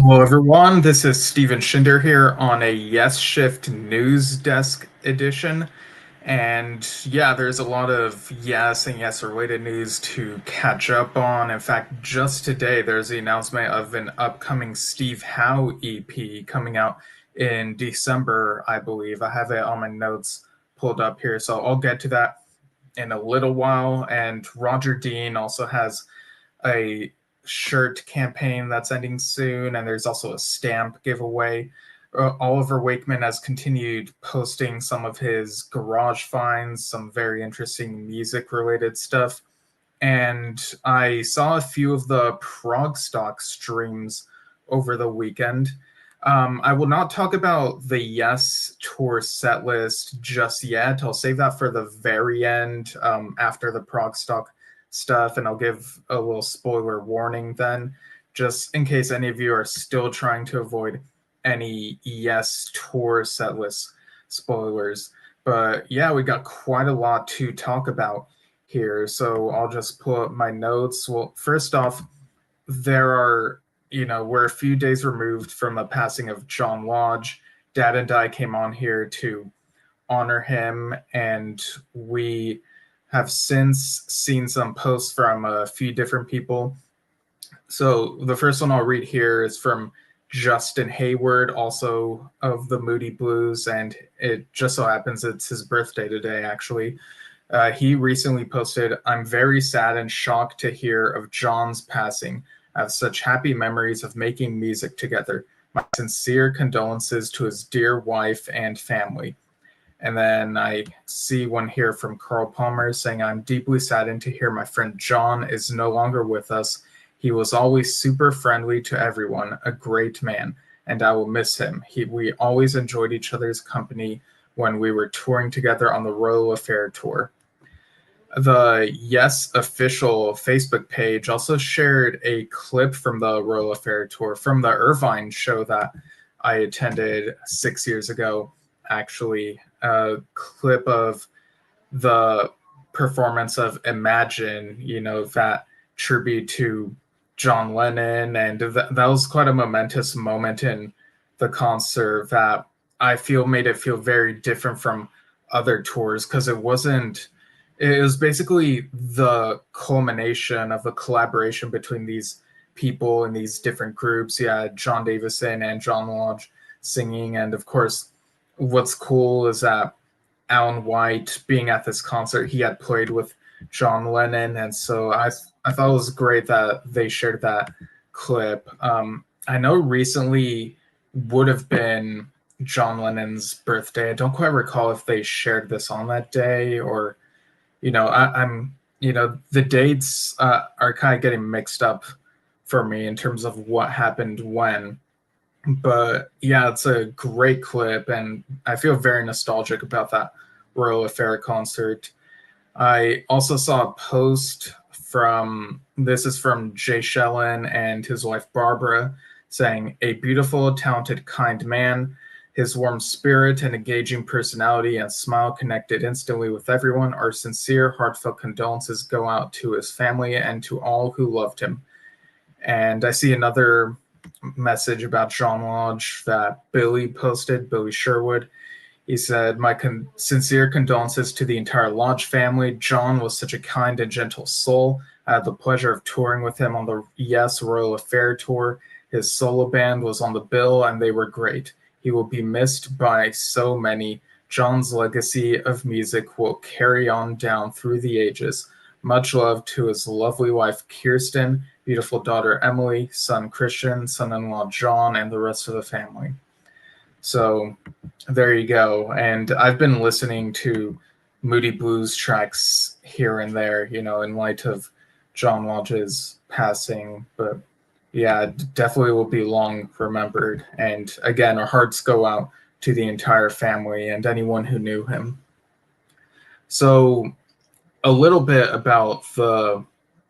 Hello, everyone. This is Steven Schinder here on a Yesshift News Desk Edition. And yeah, there's a lot of yes and yes related news to catch up on. In fact, just today, there's the announcement of an upcoming Steve Howe EP coming out in December, I believe. I have it on my notes pulled up here, so I'll get to that in a little while. And Roger Dean also has a shirt campaign that's ending soon, and there's also a stamp giveaway. Oliver Wakeman has continued posting some of his garage finds, some very interesting music related stuff. And I saw a few of the ProgStock streams over the weekend. I will not talk about the Yes Tour set list just yet. I'll save that for the very end after the ProgStock stuff, and I'll give a little spoiler warning then, just in case any of you are still trying to avoid any Yes Tour set list spoilers. But yeah, we got quite a lot to talk about here, so I'll just pull up my notes. Well, first off, we're a few days removed from the passing of John Lodge. Dad and I came on here to honor him, and we have since seen some posts from a few different people. So the first one I'll read here is from Justin Hayward, also of the Moody Blues, and it just so happens it's his birthday today, actually. He recently posted, "I'm very sad and shocked to hear of John's passing. I have such happy memories of making music together. My sincere condolences to his dear wife and family." And then I see one here from Carl Palmer saying, "I'm deeply saddened to hear my friend John is no longer with us. He was always super friendly to everyone, a great man, and I will miss him. We always enjoyed each other's company when we were touring together on the Royal Affair tour." The Yes official Facebook page also shared a clip from the Royal Affair tour from the Irvine show that I attended 6 years ago, actually. A clip of the performance of Imagine, that tribute to John Lennon. And that was quite a momentous moment in the concert that I feel made it feel very different from other tours, because it was basically the culmination of a collaboration between these people and these different groups. Yeah, John Davison and John Lodge singing. And of course, what's cool is that Alan White, being at this concert, he had played with John Lennon. And so I thought it was great that they shared that clip. I know recently would have been John Lennon's birthday. I don't quite recall if they shared this on that day, or I'm the dates are kind of getting mixed up for me in terms of what happened when. But yeah, it's a great clip, and I feel very nostalgic about that Royal Affair concert. I also saw a post this is from Jay Shellen and his wife Barbara, saying, "A beautiful, talented, kind man. His warm spirit and engaging personality and smile connected instantly with everyone. Our sincere, heartfelt condolences go out to his family and to all who loved him." And I see another message about John Lodge that Billy posted, Billy Sherwood. He said, "My sincere condolences to the entire Lodge family. John was such a kind and gentle soul. I had the pleasure of touring with him on the Yes Royal Affair tour. His solo band was on the bill, and they were great. He will be missed by so many. John's legacy of music will carry on down through the ages. Much love to his lovely wife, Kirsten, beautiful daughter, Emily, son, Christian, son-in-law, John, and the rest of the family." So there you go. And I've been listening to Moody Blues tracks here and there, in light of John Lodge's passing. But yeah, definitely will be long remembered. And again, our hearts go out to the entire family and anyone who knew him. So a little bit about the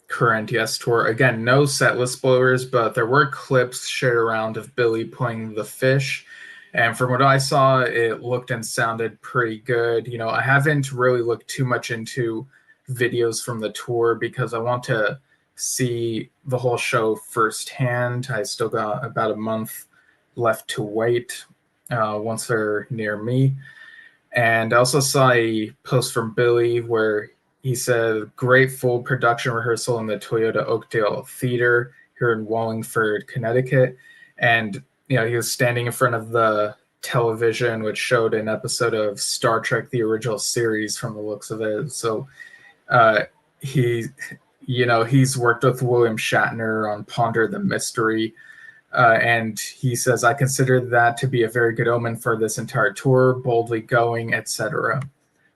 current Yes Tour. Again, no setlist spoilers, but there were clips shared around of Billy playing the fish. And from what I saw, it looked and sounded pretty good. I haven't really looked too much into videos from the tour because I want to see the whole show firsthand. I still got about a month left to wait once they're near me. And I also saw a post from Billy where he said, great full production rehearsal in the Toyota Oakdale Theater here in Wallingford, Connecticut. And, he was standing in front of the television, which showed an episode of Star Trek, the original series from the looks of it. So he's worked with William Shatner on Ponder the Mystery. And he says, I consider that to be a very good omen for this entire tour, boldly going, etc.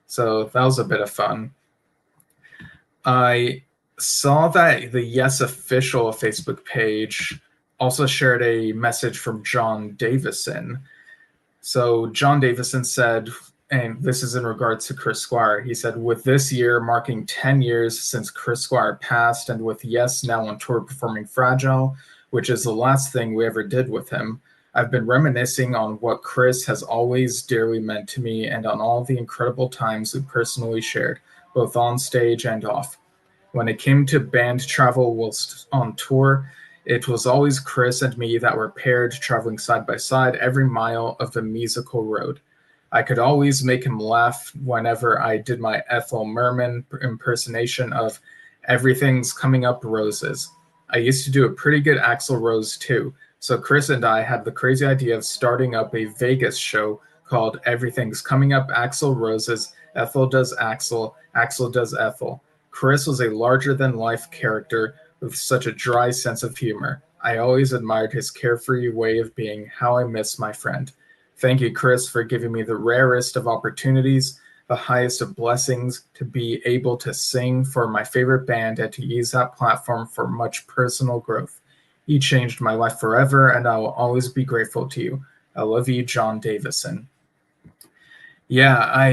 So that was a bit of fun. I saw that the Yes Official Facebook page also shared a message from John Davison. So John Davison said, and this is in regards to Chris Squire, he said, with this year marking 10 years since Chris Squire passed, and with Yes now on tour performing Fragile, which is the last thing we ever did with him, I've been reminiscing on what Chris has always dearly meant to me and on all the incredible times we personally shared, both on stage and off. When it came to band travel whilst on tour, it was always Chris and me that were paired, traveling side by side every mile of the musical road. I could always make him laugh whenever I did my Ethel Merman impersonation of Everything's Coming Up Roses. I used to do a pretty good Axl Rose too, so Chris and I had the crazy idea of starting up a Vegas show called Everything's Coming Up Axl Roses, Ethel Does Axl, Axl Does Ethel. Chris was a larger-than-life character with such a dry sense of humor. I always admired his carefree way of being. How I miss my friend. Thank you, Chris, for giving me the rarest of opportunities, the highest of blessings, to be able to sing for my favorite band and to use that platform for much personal growth. You changed my life forever, and I will always be grateful to you. I love you, John Davison. Yeah,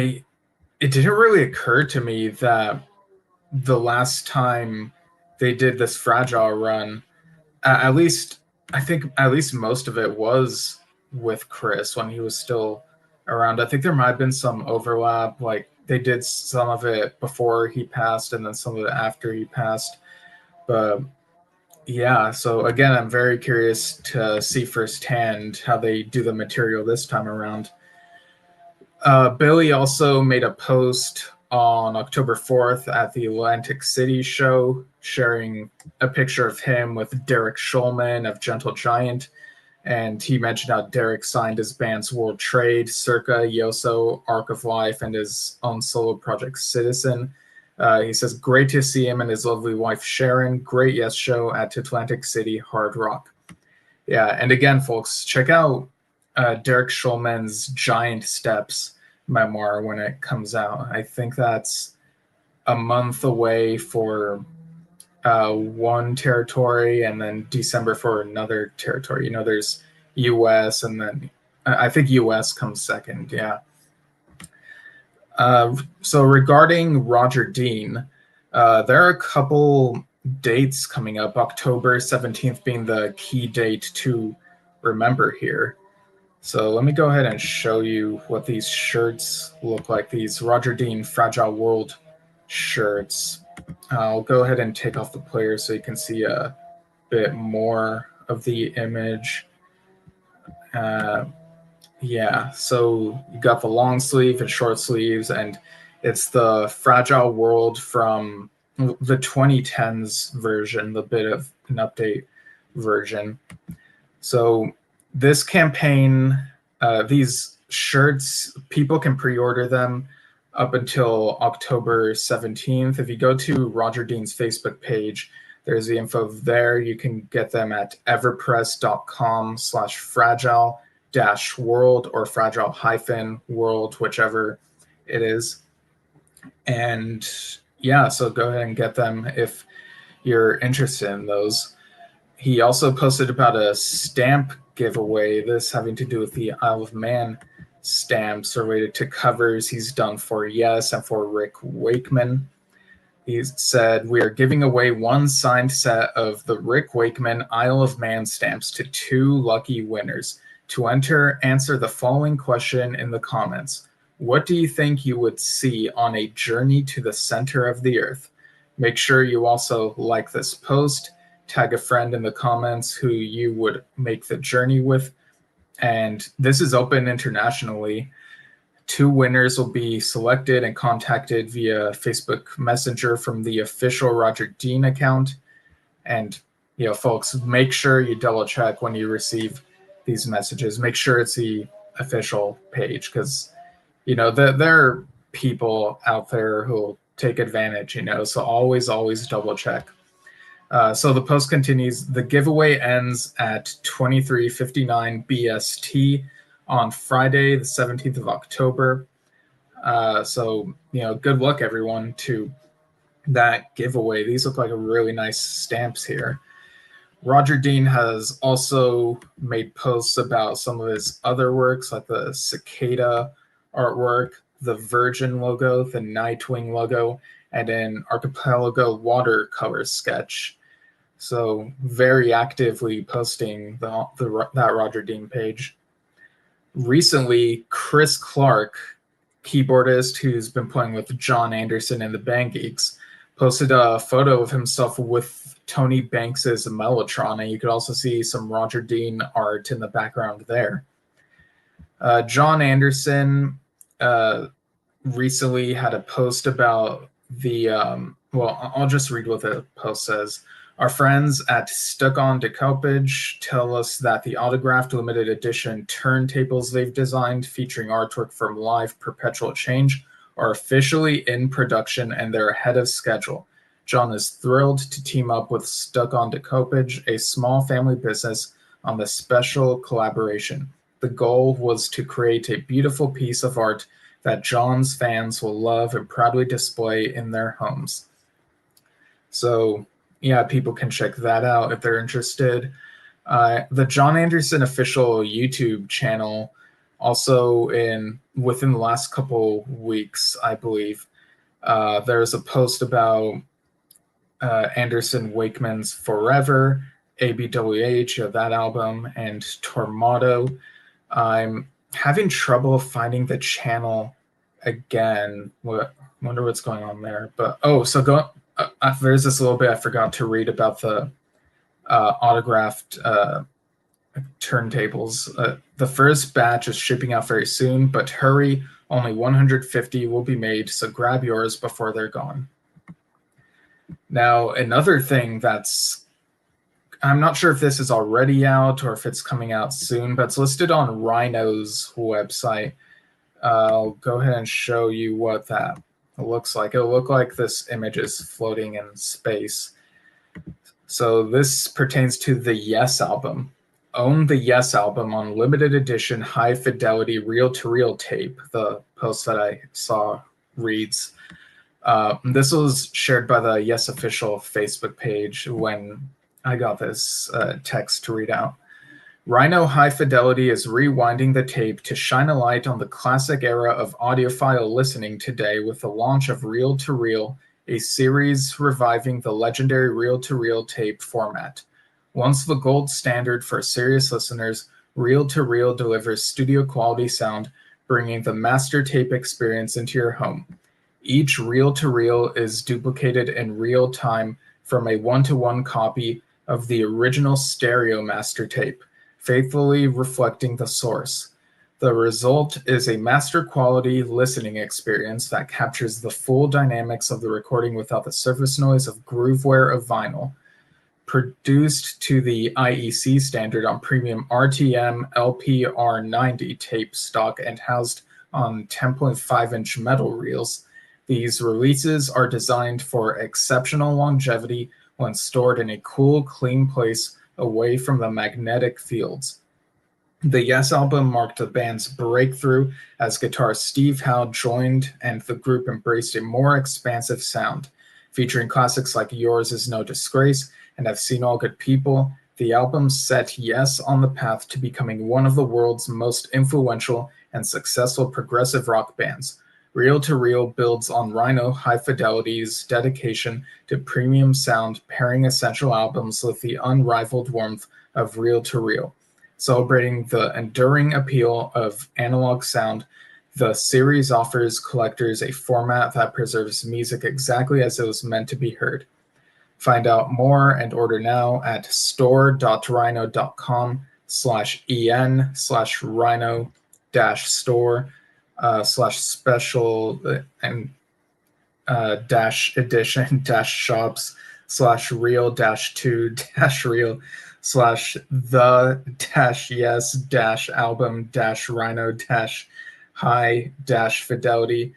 it didn't really occur to me that the last time they did this Fragile run, at least most of it was with Chris when he was still around. I think there might have been some overlap, like they did some of it before he passed and then some of it after he passed. But yeah, so again, I'm very curious to see firsthand how they do the material this time around. Billy also made a post on October 4th at the Atlantic City show, sharing a picture of him with Derek Schulman of Gentle Giant. And he mentioned how Derek signed his band's World Trade, Circa, Yoso, Arc of Life, and his own solo project, Citizen. He says, great to see him and his lovely wife, Sharon. Great Yes show at Atlantic City Hard Rock. Yeah, and again, folks, check out Derek Schulman's Giant Steps memoir when it comes out. I think that's a month away for one territory and then December for another territory. There's US and then I think US comes second. Yeah. So regarding Roger Dean, there are a couple dates coming up, October 17th being the key date to remember here. So let me go ahead and show you what these shirts look like, these Roger Dean Fragile World shirts. I'll go ahead and take off the player so you can see a bit more of the image. Yeah, so you got the long sleeve and short sleeves, and it's the Fragile World from the 2010s version, the bit of an update version. So this campaign, these shirts, people can pre-order them up until October 17th. If you go to Roger Dean's Facebook page, there's the info there. You can get them at everpress.com/fragile-world or fragile-world, whichever it is. And yeah, so go ahead and get them if you're interested in those. He also posted about a stamp giveaway, this having to do with the Isle of Man stamps related to covers he's done for Yes and for Rick Wakeman. He said, we are giving away one signed set of the Rick Wakeman Isle of Man stamps to 2 lucky winners. To enter, answer the following question in the comments. What do you think you would see on a journey to the center of the earth? Make sure you also like this post, tag a friend in the comments who you would make the journey with. And this is open internationally. 2 winners will be selected and contacted via Facebook Messenger from the official Roger Dean account. And, folks, make sure you double check when you receive these messages. Make sure it's the official page, because, there are people out there who will take advantage, so always double check. So the post continues. The giveaway ends at 23:59 BST on Friday, the 17th of October. So, good luck, everyone, to that giveaway. These look like really nice stamps here. Roger Dean has also made posts about some of his other works, like the cicada artwork, the Virgin logo, the Nightwing logo, and an archipelago watercolor sketch. So very actively posting that Roger Dean page. Recently, Chris Clark, keyboardist who's been playing with John Anderson and the Band Geeks, posted a photo of himself with Tony Banks's Mellotron, and you could also see some Roger Dean art in the background there. John Anderson recently had a post about the, I'll just read what the post says. Our friends at Stuck On Decoupage tell us that the autographed limited edition turntables they've designed, featuring artwork from Live Perpetual Change, are officially in production and they're ahead of schedule. John is thrilled to team up with Stuck On Decoupage, a small family business, on this special collaboration. The goal was to create a beautiful piece of art that John's fans will love and proudly display in their homes. So, yeah, people can check that out if they're interested. The John Anderson official YouTube channel, also within the last couple weeks, I believe, there's a post about Anderson Wakeman's Forever, ABWH, that album, and Tormato. I'm having trouble finding the channel again. Wonder what's going on there. But there's this little bit I forgot to read about the autographed turntables. The first batch is shipping out very soon, but hurry, only 150 will be made, so grab yours before they're gone. Now, another thing I'm not sure if this is already out or if it's coming out soon, but it's listed on Rhino's website. I'll go ahead and show you what that looks like. It'll look like this image is floating in space. So this pertains to the Yes album. Own the Yes album on limited edition high fidelity reel-to-reel tape, the post that I saw reads. This was shared by the Yes official Facebook page when I got this text to read out. Rhino High Fidelity is rewinding the tape to shine a light on the classic era of audiophile listening today with the launch of Reel-to-Reel, a series reviving the legendary reel-to-reel tape format. Once the gold standard for serious listeners, Reel-to-Reel delivers studio-quality sound, bringing the master tape experience into your home. Each reel-to-reel is duplicated in real time from a one-to-one copy of the original stereo master tape, faithfully reflecting the source. The result is a master-quality listening experience that captures the full dynamics of the recording without the surface noise of grooveware of vinyl. Produced to the IEC standard on premium RTM LPR90 tape stock and housed on 10.5-inch metal reels, these releases are designed for exceptional longevity when stored in a cool, clean place away from the magnetic fields. The Yes album marked the band's breakthrough as guitarist Steve Howe joined and the group embraced a more expansive sound. Featuring classics like Yours Is No Disgrace and I've Seen All Good People, the album set Yes on the path to becoming one of the world's most influential and successful progressive rock bands. Reel-to-Reel builds on Rhino High Fidelity's dedication to premium sound, pairing essential albums with the unrivaled warmth of Reel-to-Reel. Celebrating the enduring appeal of analog sound, The series offers collectors a format that preserves music exactly as it was meant to be heard. Find out more and order now at store.rhino.com/en/rhino-store/special and dash edition dash shops /real -2 -real /the -yes -album -rhino -high -fidelity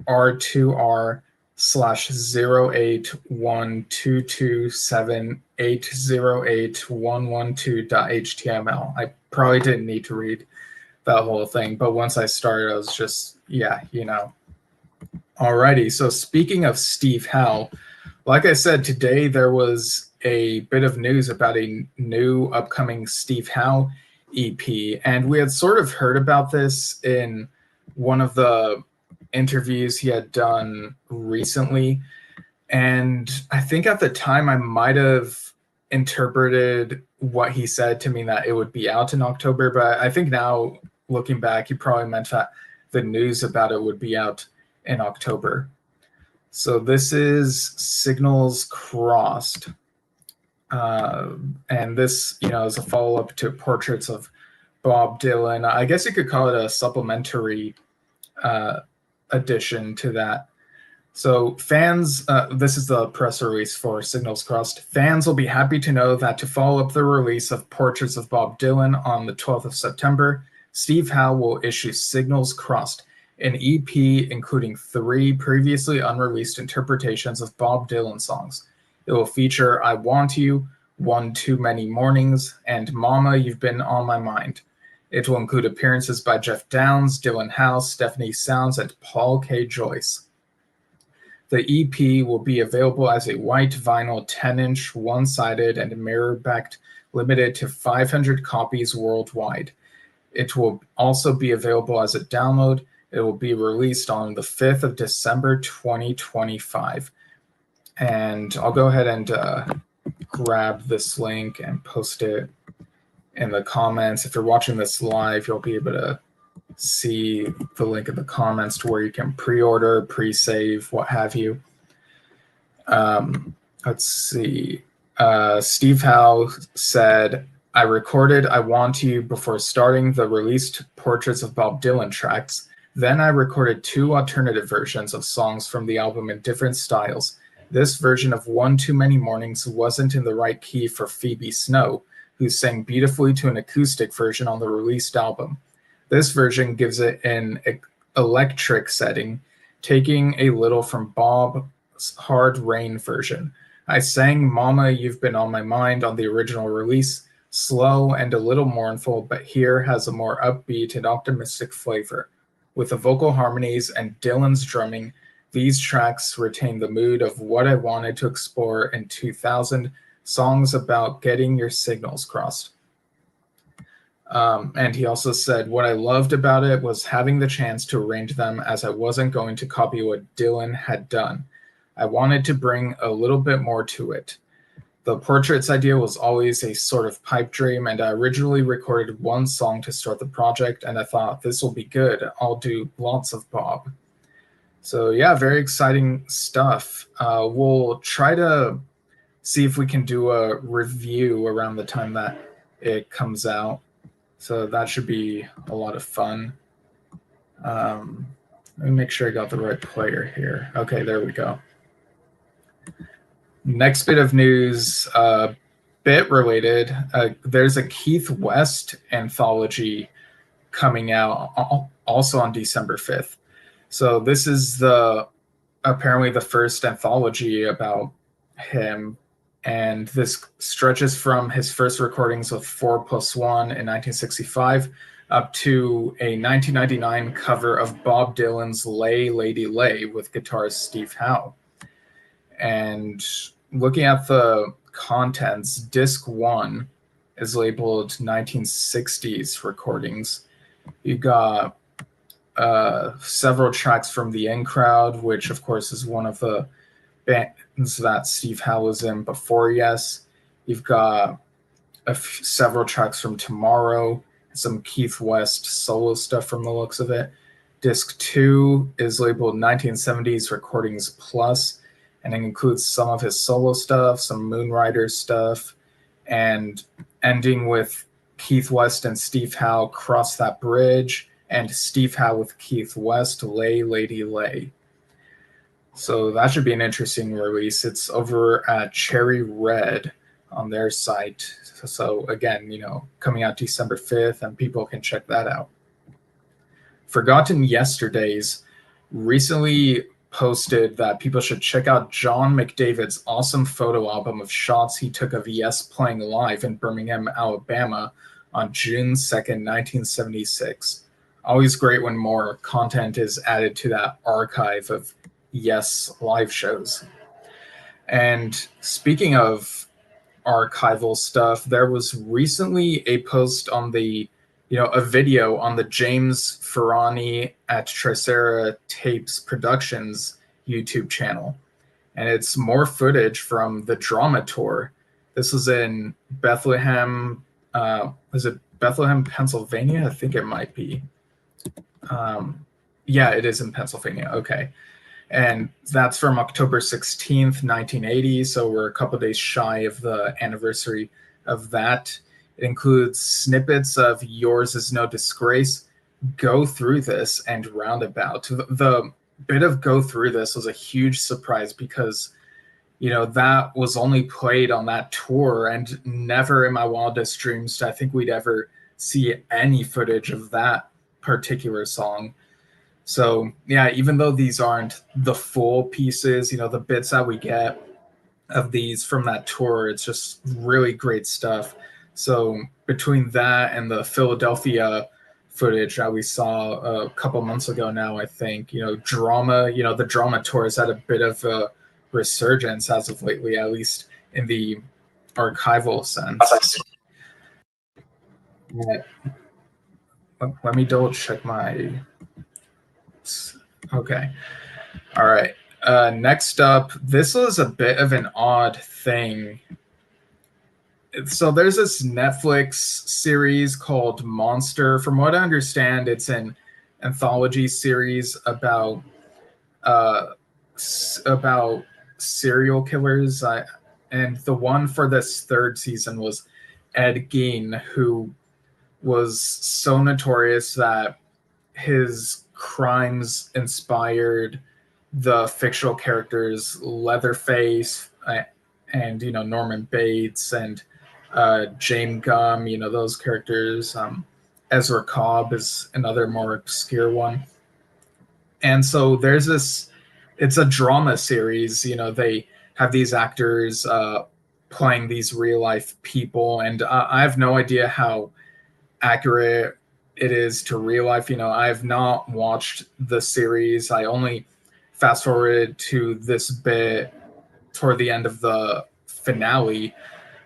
-r2r /0812278081112.html. I probably didn't need to read that whole thing, but once I started, I was just, Alrighty, so speaking of Steve Howe, like I said, today there was a bit of news about a new upcoming Steve Howe EP, and we had sort of heard about this in one of the interviews he had done recently, and I think at the time I might have interpreted what he said to mean that it would be out in October, but I think now, looking back, he probably meant that the news about it would be out in October. So this is Signals Crossed. And this, is a follow-up to Portraits of Bob Dylan. I guess you could call it a supplementary addition to that. So fans, this is the press release for Signals Crossed. Fans will be happy to know that to follow up the release of Portraits of Bob Dylan on the 12th of September, Steve Howe will issue Signals Crossed, an EP including 3 previously unreleased interpretations of Bob Dylan songs. It will feature I Want You, One Too Many Mornings, and Mama, You've Been on My Mind. It will include appearances by Jeff Downes, Dylan House, Stephanie Sounds, and Paul K. Joyce. The EP will be available as a white vinyl 10-inch, one-sided, and mirror-backed, limited to 500 copies worldwide. It will also be available as a download. It will be released on the 5th of December, 2025. And I'll go ahead and grab this link and post it in the comments. If you're watching this live, you'll be able to see the link in the comments to where you can pre-order, pre-save, what have you. Let's see. Steve Howe said, I recorded I Want You before starting the released Portraits of Bob Dylan tracks. Then I recorded 2 alternative versions of songs from the album in different styles. This version of One Too Many Mornings wasn't in the right key for Phoebe Snow, who sang beautifully to an acoustic version on the released album. This version gives it an electric setting, taking a little from Bob's Hard Rain version. I sang Mama, You've Been on My Mind on the original release, slow and a little mournful, but here has a more upbeat and optimistic flavor. With the vocal harmonies and Dylan's drumming, these tracks retain the mood of what I wanted to explore in 2000, songs about getting your signals crossed. And he also said, what I loved about it was having the chance to arrange them, as I wasn't going to copy what Dylan had done. I wanted to bring a little bit more to it. The Portraits idea was always a sort of pipe dream, and I originally recorded 1 song to start the project, and I thought, this will be good. I'll do lots of Bob. So yeah, very exciting stuff. We'll try to see if we can do a review around the time that it comes out. So that should be a lot of fun. Let me make sure I got the right player here. Okay, there we go. Next bit of news, bit related. There's a Keith West anthology coming out also on December 5th. So this is apparently the first anthology about him. And this stretches from his first recordings of 4+1 in 1965 up to a 1999 cover of Bob Dylan's Lay Lady Lay with guitarist Steve Howe. And looking at the contents, disc 1 is labeled 1960s recordings. You got several tracks from The In Crowd, which of course is one of the bands that Steve Howe was in before Yes. You've got several tracks from Tomorrow some Keith West solo stuff from the looks of it. Disc 2 is labeled 1970s Recordings Plus, and it includes some of his solo stuff, some Moonrider stuff, and ending with Keith West and Steve Howe, Cross That Bridge, and Steve Howe with Keith West, Lay Lady Lay. So that should be an interesting release. It's over at Cherry Red on their site. So again, coming out December 5th, and people can check that out. Forgotten Yesterdays recently posted that people should check out John McDavid's awesome photo album of shots he took of Yes playing live in Birmingham, Alabama on June 2nd, 1976. Always great when more content is added to that archive of Yes live shows. And speaking of archival stuff, there was recently a post on the a video on the James Ferrani at Tricera Tapes Productions YouTube channel. And it's more footage from the drama tour. This was in Bethlehem. Is it Bethlehem, Pennsylvania? I think it might be. Yeah, it is in Pennsylvania. Okay. And that's from October 16th, 1980. So we're a couple days shy of the anniversary of that. It includes snippets of Yours Is No Disgrace, Go Through This, and Roundabout. The bit of Go Through This was a huge surprise because, that was only played on that tour, and never in my wildest dreams did I think we'd ever see any footage of that particular song. So, yeah, even though these aren't the full pieces, the bits that we get of these from that tour, it's just really great stuff. So between that and the Philadelphia footage that we saw a couple months ago now, I think, drama, the drama tour has had a bit of a resurgence as of lately, at least in the archival sense. Let me double check my... Okay. All right. Next up, this was a bit of an odd thing. So there's this Netflix series called Monster. From what I understand, it's an anthology series about serial killers. And the one for this third season was Ed Gein, who was so notorious that his crimes inspired the fictional characters Leatherface and Norman Bates and James Gumb, those characters. Ezra Cobb is another more obscure one. And so there's this, it's a drama series. They have these actors playing these real life people. And I have no idea how accurate it is to real life. I have not watched the series. I only fast forwarded to this bit toward the end of the finale,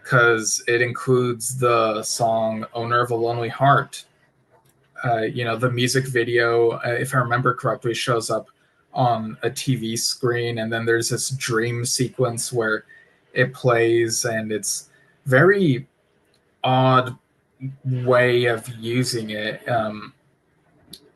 because it includes the song Owner of a Lonely Heart. The music video, if I remember correctly, shows up on a TV screen, and then there's this dream sequence where it plays, and it's very odd way of using it. I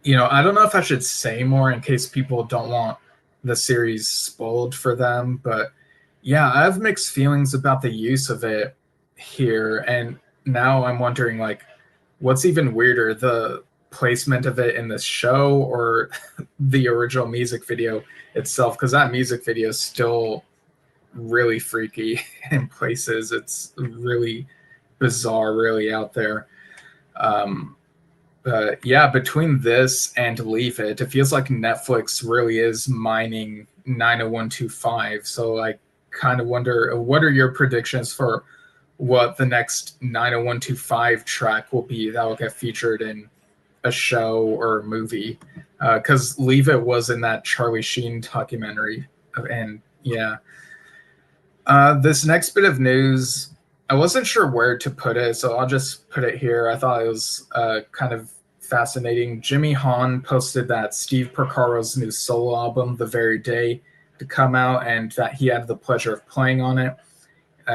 don't know if I should say more in case people don't want the series spoiled for them, but yeah, I have mixed feelings about the use of it here, and now I'm wondering, what's even weirder, the placement of it in this show or the original music video itself? Because that music video is still really freaky in places. It's really bizarre, really out there. But yeah, between this and Leave It feels like Netflix really is mining 90125. So I kind of wonder, what are your predictions for what the next 90125 track will be that will get featured in a show or a movie? Because Leave It was in that Charlie Sheen documentary. And yeah. This next bit of news, I wasn't sure where to put it, so I'll just put it here. I thought it was kind of fascinating. Jimmy Hahn posted that Steve Porcaro's new solo album, The Very Day, to come out, and that he had the pleasure of playing on it.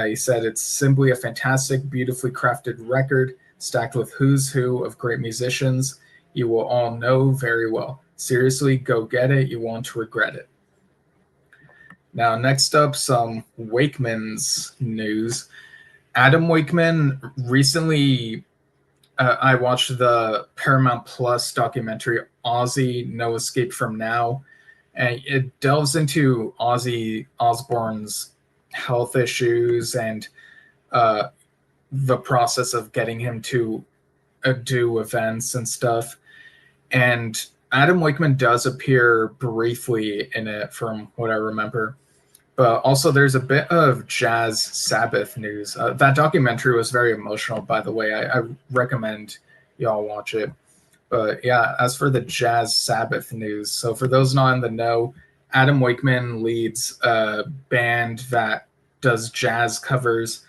He said it's simply a fantastic, beautifully crafted record stacked with who's who of great musicians you will all know very well. Seriously, go get it. You won't regret it. Now, next up, some Wakeman's news. Adam Wakeman recently, I watched the Paramount Plus documentary Ozzy No Escape From Now, and it delves into Ozzy Osbourne's health issues and the process of getting him to do events and stuff. And Adam Wakeman does appear briefly in it from what I remember. But also there's a bit of Jazz Sabbath news. That documentary was very emotional, by the way. I recommend y'all watch it. But yeah, as for the Jazz Sabbath news, so for those not in the know, Adam Wakeman leads a band that does jazz covers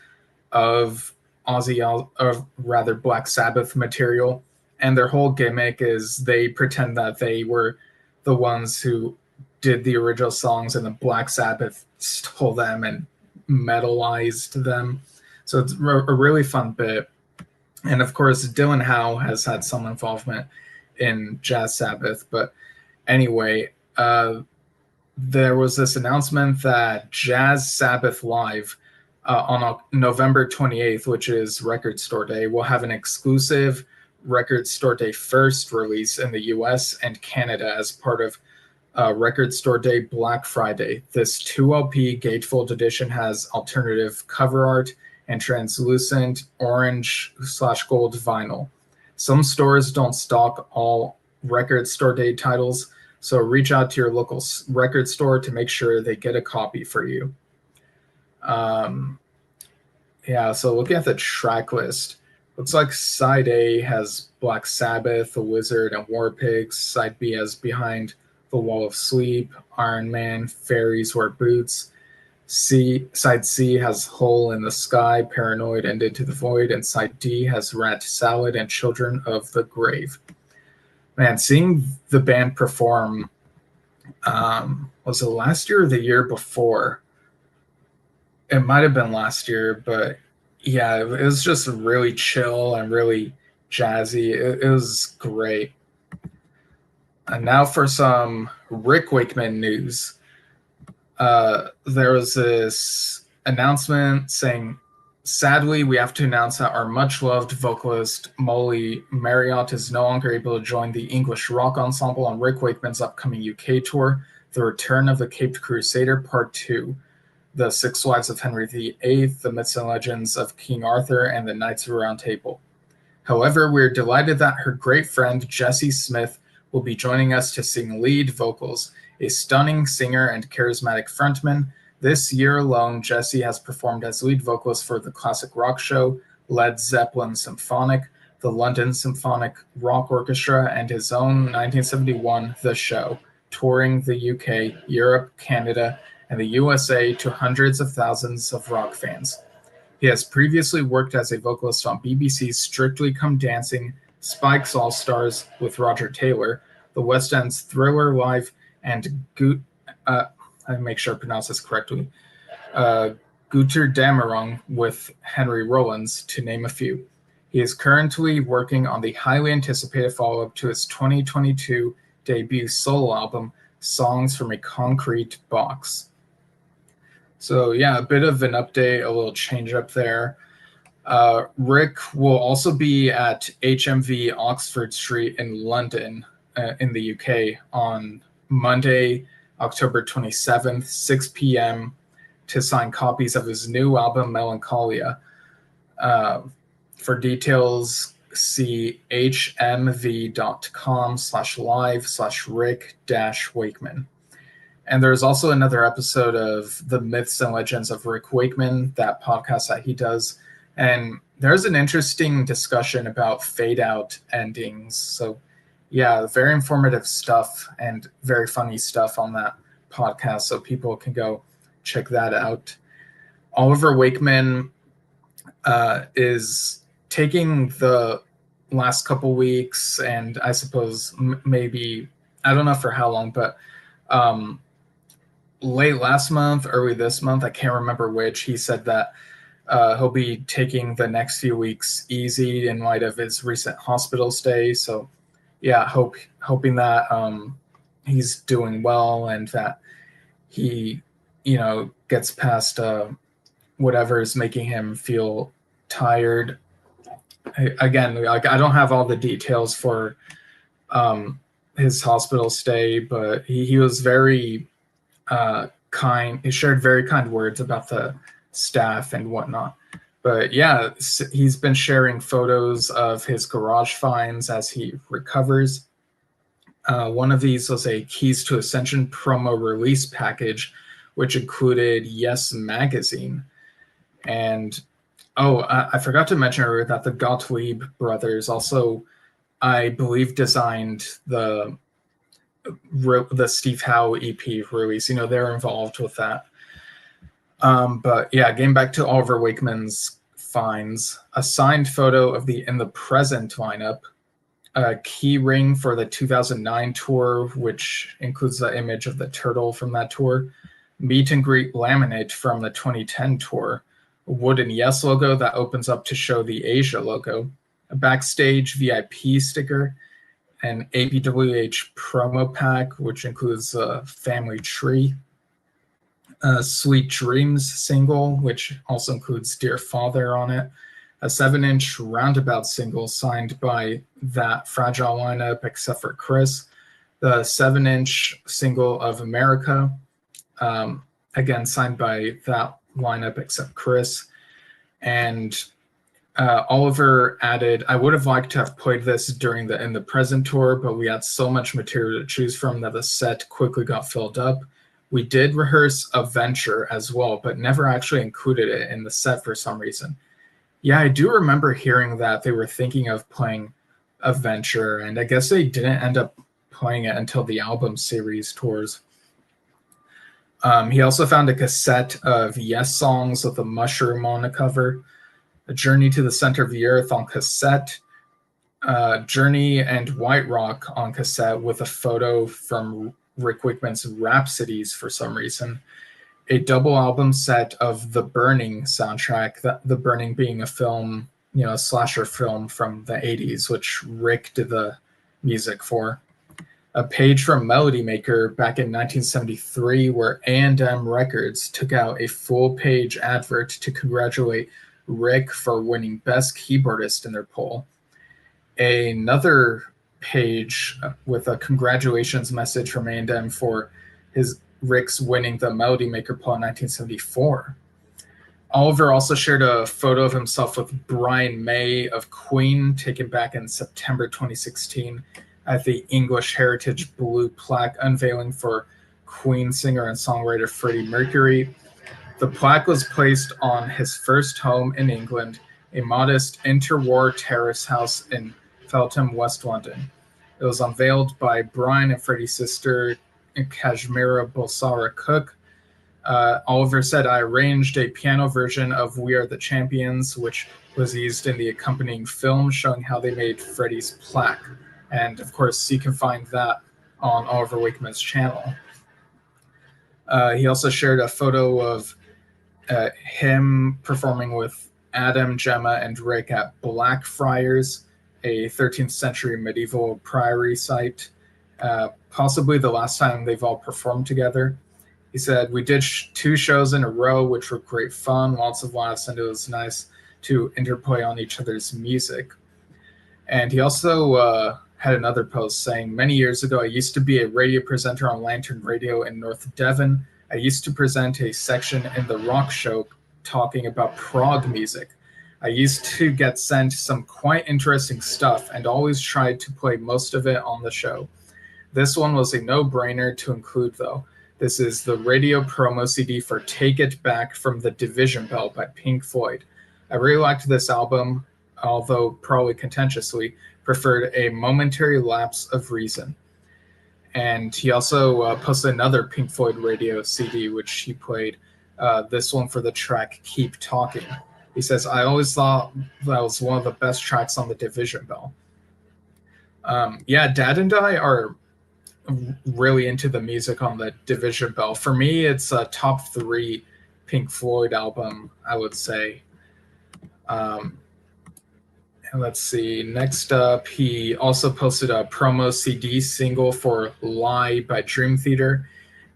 of Black Sabbath material. And their whole gimmick is they pretend that they were the ones who did the original songs and the Black Sabbath stole them and metalized them. So it's a really fun bit. And of course, Dylan Howe has had some involvement in Jazz Sabbath. But anyway, there was this announcement that Jazz Sabbath Live on November 28th, which is Record Store Day, will have an exclusive Record Store Day first release in the US and Canada as part of Record Store Day Black Friday. This 2LP gatefold edition has alternative cover art and translucent orange/gold vinyl. Some stores don't stock all Record Store Day titles, so reach out to your local record store to make sure they get a copy for you. Yeah, so looking at the track list, looks like Side A has Black Sabbath, The Wizard, and War Pigs. Side B has Behind the Wall of Sleep, Iron Man, Fairies Wear Boots. Side C has Hole in the Sky, Paranoid, and Into the Void. And Side D has Rat Salad and Children of the Grave. Man, seeing the band perform, was it last year or the year before? It might have been last year, but yeah, it was just really chill and really jazzy. It was great. And now for some Rick Wakeman news. There was this announcement saying, sadly, we have to announce that our much-loved vocalist Molly Marriott is no longer able to join the English rock ensemble on Rick Wakeman's upcoming UK tour, The Return of the Caped Crusader Part 2, The Six Wives of Henry VIII, The Myths and Legends of King Arthur, and The Knights of the Round Table. However, we're delighted that her great friend Jessie Smith will be joining us to sing lead vocals. A stunning singer and charismatic frontman, this year alone, Jessie has performed as lead vocalist for the classic rock show, Led Zeppelin Symphonic, the London Symphonic Rock Orchestra, and his own 1971 The Show, touring the UK, Europe, Canada, and the USA to hundreds of thousands of rock fans. He has previously worked as a vocalist on BBC's Strictly Come Dancing, Spike's All Stars with Roger Taylor, the West End's Thriller Live, and I make sure I pronounce this correctly, Götterdämmerung with Henry Rollins, to name a few. He is currently working on the highly anticipated follow-up to his 2022 debut solo album, Songs from a Concrete Box. So yeah, a bit of an update, a little change up there. Rick will also be at HMV Oxford Street in London, in the UK, on Monday, October 27th, 6 p.m. to sign copies of his new album, Melancholia. For details, see hmv.com/live/Rick-Wakeman. And there's also another episode of The Myths and Legends of Rick Wakeman, that podcast that he does. And there's an interesting discussion about fade-out endings. So yeah, very informative stuff and very funny stuff on that podcast, so people can go check that out. Oliver Wakeman is taking the last couple weeks, and I suppose maybe, I don't know for how long, but late last month, early this month, I can't remember which, he said that He'll be taking the next few weeks easy in light of his recent hospital stay. So, yeah, hoping that he's doing well and that he, gets past whatever is making him feel tired. Again, like I don't have all the details for his hospital stay, but he was very kind. He shared very kind words about the staff and whatnot. But yeah, he's been sharing photos of his garage finds as he recovers. One of these was a Keys to Ascension promo release package, which included Yes Magazine. And I forgot to mention earlier that the Gottlieb brothers also, I believe, designed the Steve Howe EP release. They're involved with that. But yeah, getting back to Oliver Wakeman's finds, a signed photo of the In the Present lineup, a key ring for the 2009 tour, which includes the image of the turtle from that tour, meet and greet laminate from the 2010 tour, a wooden Yes logo that opens up to show the Asia logo, a backstage VIP sticker, an APWH promo pack, which includes a family tree, a Sweet Dreams single, which also includes Dear Father on it, a 7-inch Roundabout single signed by that fragile lineup except for Chris, the 7-inch single of America, again signed by that lineup except Chris, and Oliver added, I would have liked to have played this during the In the Present tour, but we had so much material to choose from that the set quickly got filled up. We did rehearse a Venture as well, but never actually included it in the set for some reason. Yeah, I do remember hearing that they were thinking of playing a Venture, and I guess they didn't end up playing it until the album series tours. He also found a cassette of Yes songs with a mushroom on the cover, A Journey to the Center of the Earth on cassette, Journey and White Rock on cassette with a photo from Rick Wakeman's Rhapsodies for some reason, a double album set of The Burning soundtrack, The Burning being a film, a slasher film from the 80s, which Rick did the music for, a page from Melody Maker back in 1973 where A&M Records took out a full-page advert to congratulate Rick for winning Best Keyboardist in their poll. Another page with a congratulations message from A&M for Rick's winning the Melody Maker poll in 1974. Oliver also shared a photo of himself with Brian May of Queen, taken back in September 2016 at the English Heritage Blue plaque unveiling for Queen singer and songwriter Freddie Mercury. The plaque was placed on his first home in England, a modest interwar terrace house in Feltham, West London. It was unveiled by Brian and Freddie's sister, Kashmira Bulsara Cook. Oliver said, I arranged a piano version of We Are the Champions, which was used in the accompanying film showing how they made Freddie's plaque. And of course, you can find that on Oliver Wakeman's channel. He also shared a photo of him performing with Adam, Gemma, and Rick at Blackfriars, a 13th century medieval priory site, possibly the last time they've all performed together. He said, we did 2 shows in a row, which were great fun, lots of laughs, and it was nice to interplay on each other's music. And he also had another post saying, many years ago, I used to be a radio presenter on Lantern Radio in North Devon. I used to present a section in the rock show talking about prog music. I used to get sent some quite interesting stuff and always tried to play most of it on the show. This one was a no-brainer to include, though. This is the radio promo CD for Take It Back from the Division Bell by Pink Floyd. I really liked this album, although probably contentiously preferred a momentary lapse of reason. And he also posted another Pink Floyd radio CD, which he played, this one for the track Keep Talking. He says, I always thought that was one of the best tracks on the Division Bell. Dad and I are really into the music on the Division Bell. For me, it's a top 3 Pink Floyd album, I would say. And let's see. Next up, he also posted a promo CD single for Lie by Dream Theater,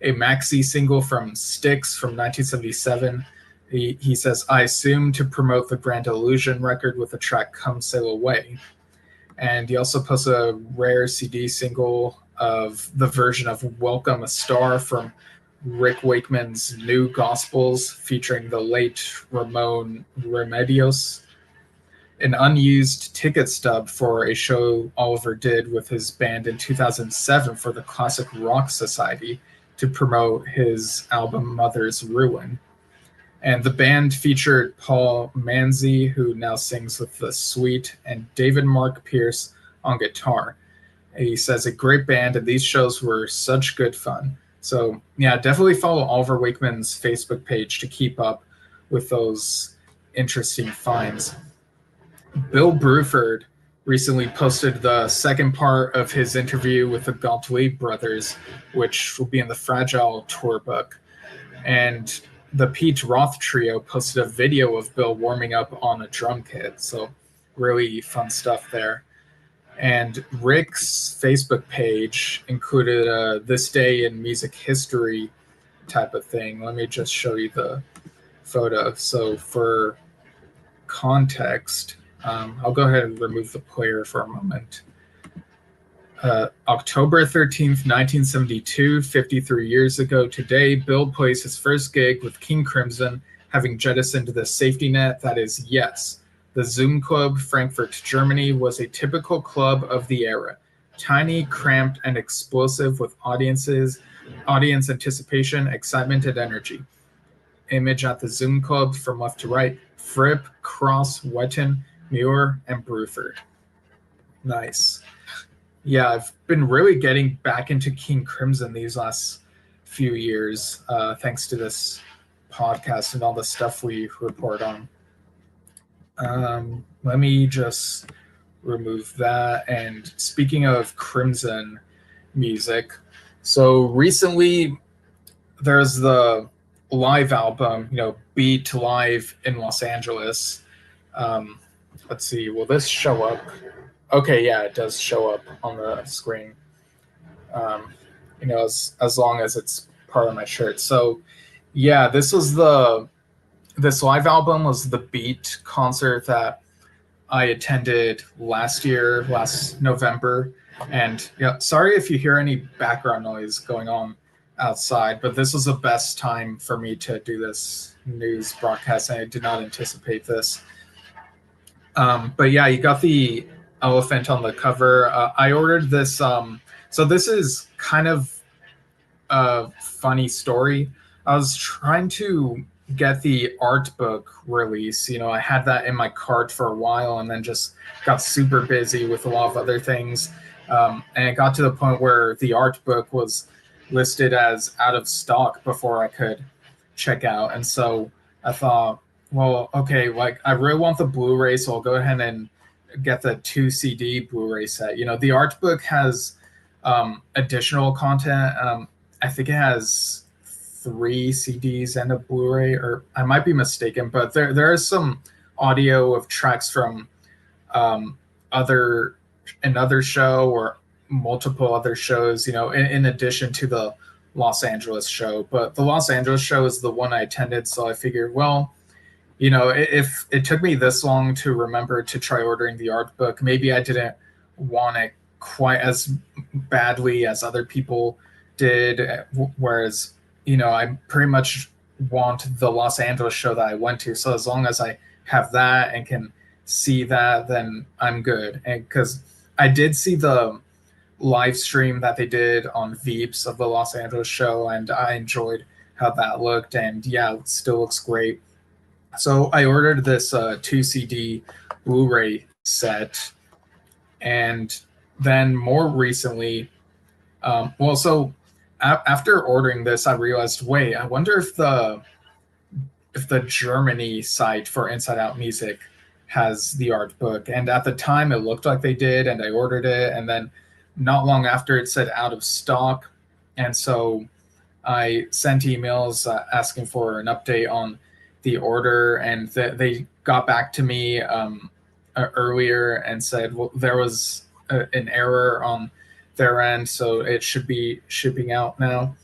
a maxi single from Styx from 1977. He says, I assume to promote the Grand Illusion record with the track Come Sail Away. And he also posted a rare CD single of the version of Welcome a Star from Rick Wakeman's New Gospels featuring the late Ramon Remedios, an unused ticket stub for a show Oliver did with his band in 2007 for the Classic Rock Society to promote his album Mother's Ruin. And the band featured Paul Manzi, who now sings with The Sweet, and David Mark Pierce on guitar. He says, a great band, and these shows were such good fun. So, yeah, definitely follow Oliver Wakeman's Facebook page to keep up with those interesting finds. Bill Bruford recently posted the second part of his interview with the Gottlieb brothers, which will be in the Fragile tour book. And the Pete Roth trio posted a video of Bill warming up on a drum kit. So really fun stuff there. And Rick's Facebook page included a This Day in Music History type of thing. Let me just show you the photo. So for context, I'll go ahead and remove the player for a moment. October 13th, 1972, 53 years ago today, Bill plays his first gig with King Crimson, having jettisoned the safety net that is Yes. The Zoom Club, Frankfurt, Germany, was a typical club of the era. Tiny, cramped, and explosive with audience anticipation, excitement, and energy. Image at the Zoom Club from left to right, Fripp, Cross, Wetton, Muir, and Bruford. Nice. Yeah, I've been really getting back into King Crimson these last few years, thanks to this podcast and all the stuff we report on. Let me just remove that. And speaking of Crimson music, so recently there's the live album, Beat Live in Los Angeles. Let's see, will this show up? Okay, yeah, it does show up on the screen. As long as it's part of my shirt. So, yeah, this live album was the Beat concert that I attended last November. And yeah, sorry if you hear any background noise going on outside, but this was the best time for me to do this news broadcast, and I did not anticipate this. But yeah, you got the elephant on the cover. I ordered this. So this is kind of a funny story. I was trying to get the art book release. I had that in my cart for a while and then just got super busy with a lot of other things. And it got to the point where the art book was listed as out of stock before I could check out. And so I thought, well, okay, I really want the Blu-ray, so I'll go ahead and get the 2 CD Blu-ray set. The art book has additional content. I think it has 3 CDs and a Blu-ray, or I might be mistaken, but there is some audio of tracks from another show or multiple other shows, in addition to the Los Angeles show. But the Los Angeles show is the one I attended, so I figured, well, if it took me this long to remember to try ordering the art book, maybe I didn't want it quite as badly as other people did. Whereas, I pretty much want the Los Angeles show that I went to. So as long as I have that and can see that, then I'm good. And because I did see the live stream that they did on Veeps of the Los Angeles show, and I enjoyed how that looked. And yeah, it still looks great. So I ordered this 2 CD Blu-ray set, and then more recently, after ordering this, I realized, wait, I wonder if the Germany site for Inside Out Music has the art book. And at the time, it looked like they did, and I ordered it, and then not long after, it said out of stock, and so I sent emails asking for an update on the order, and they got back to me earlier and said, well, there was an error on their end, so it should be shipping out now.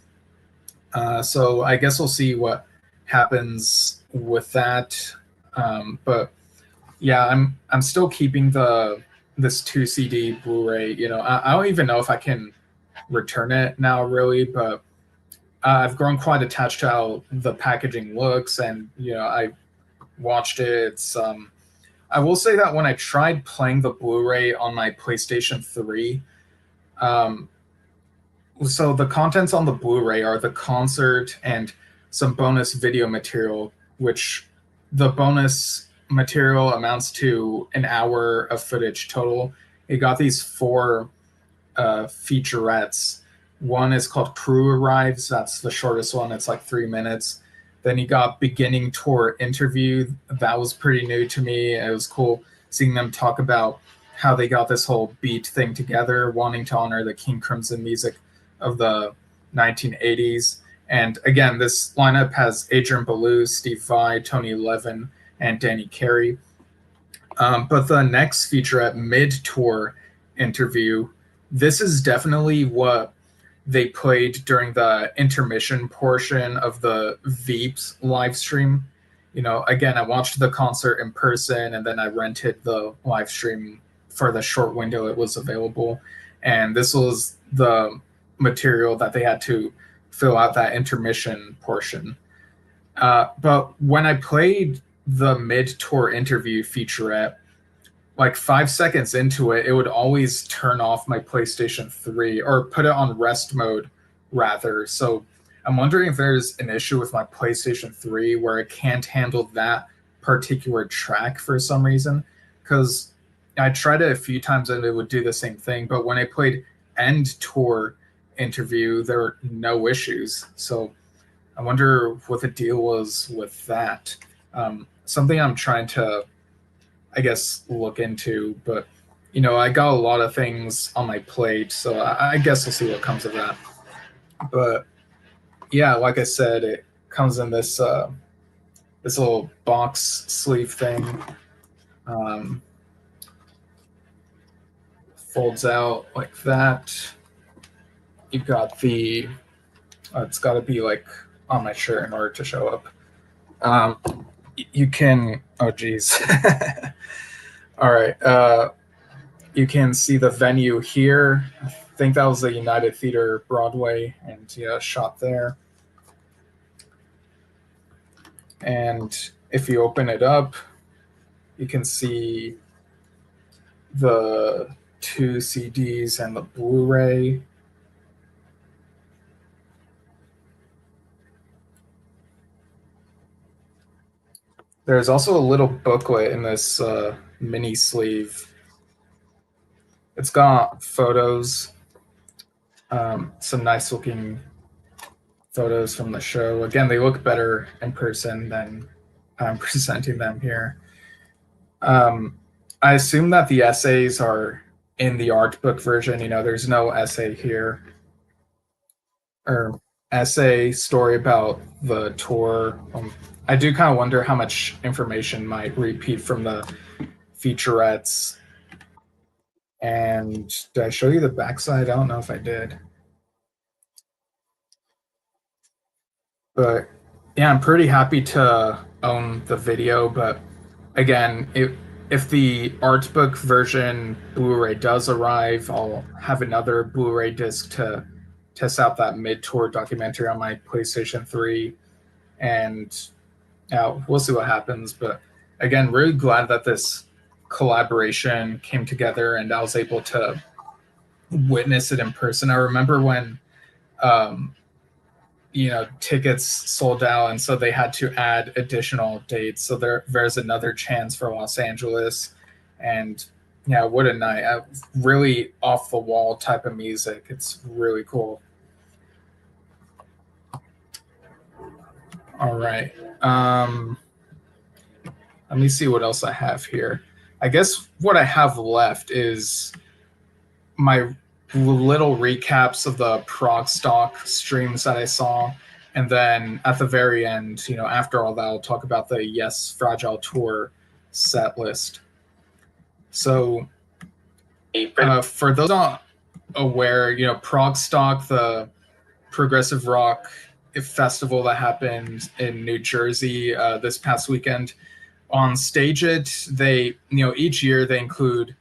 So I guess we'll see what happens with that. But yeah, I'm still keeping this 2 CD Blu-ray. You know, I don't even know if I can return it now, really, but I've grown quite attached to how the packaging looks, and you know, I watched it. It's I will say that when I tried playing the Blu-ray on my PlayStation 3, so the contents on the Blu-ray are the concert and some bonus video material, which the bonus material amounts to an hour of footage total. It got these 4 featurettes. One is called Crew Arrives. That's the shortest one. It's like 3 minutes. Then you got Beginning Tour Interview. That was pretty new to me. It was cool seeing them talk about how they got this whole beat thing together, wanting to honor the King Crimson music of the 1980s. And again, this lineup has Adrian Belew, Steve Vai, Tony Levin, and Danny Carey. But the next featurette, Mid-Tour Interview, this is definitely what they played during the intermission portion of the Veeps live stream. You know, again, I watched the concert in person, and then I rented the live stream for the short window it was available. And this was the material that they had to fill out that intermission portion. But when I played the Mid-Tour Interview featurette, like 5 seconds into it, it would always turn off my PlayStation 3, or put it on rest mode, rather. So I'm wondering if there's an issue with my PlayStation 3 where it can't handle that particular track for some reason. Because I tried it a few times and it would do the same thing. But when I played End Tour Interview, there were no issues. So I wonder what the deal was with that. Something I'm trying to, I guess, look into, but you know, I got a lot of things on my plate, so I guess we'll see what comes of that. But yeah, like I said, it comes in this this little box sleeve thing. Folds out like that. You've got the it's got to be like on my shirt in order to show up. You can, oh geez. All right. You can see the venue here. I think that was the United Theater Broadway, and yeah, shot there. And if you open it up, you can see the 2 CDs and the Blu-ray. There's also a little booklet in this mini sleeve. It's got photos, some nice looking photos from the show. Again, they look better in person than I'm presenting them here. I assume that the essays are in the art book version. You know, there's no essay here, or essay story about the tour. I do kind of wonder how much information might repeat from the featurettes. And did I show you the backside? I don't know if I did. But yeah, I'm pretty happy to own the video. But again, if the art book version Blu-ray does arrive, I'll have another Blu-ray disc to test out that mid-tour documentary on my PlayStation 3. And we'll see what happens. But again, really glad that this collaboration came together and I was able to witness it in person. I remember when tickets sold out, and so they had to add additional dates. So there's another chance for Los Angeles. And yeah, what a night. Really off the wall type of music. It's really cool. All right. Let me see what else I have here. I guess what I have left is my little recaps of the ProgStock streams that I saw. And then at the very end, after all that, I'll talk about the Yes Fragile Tour set list. So for those not aware, ProgStock, the progressive rock festival that happened in New Jersey this past weekend, on Stage It, they, each year they include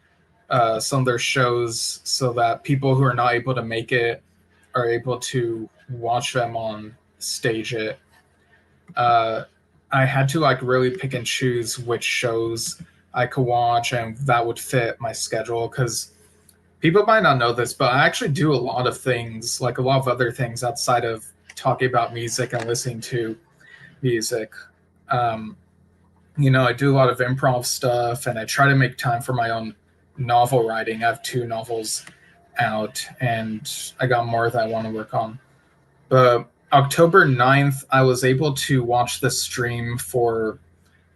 some of their shows so that people who are not able to make it are able to watch them on Stage It. I had to really pick and choose which shows I could watch and that would fit my schedule, because people might not know this, but I actually do a lot of things, like a lot of other things outside of talking about music and listening to music. I do a lot of improv stuff, and I try to make time for my own novel writing. I have 2 novels out, and I got more that I want to work on. But October 9th, I was able to watch the stream for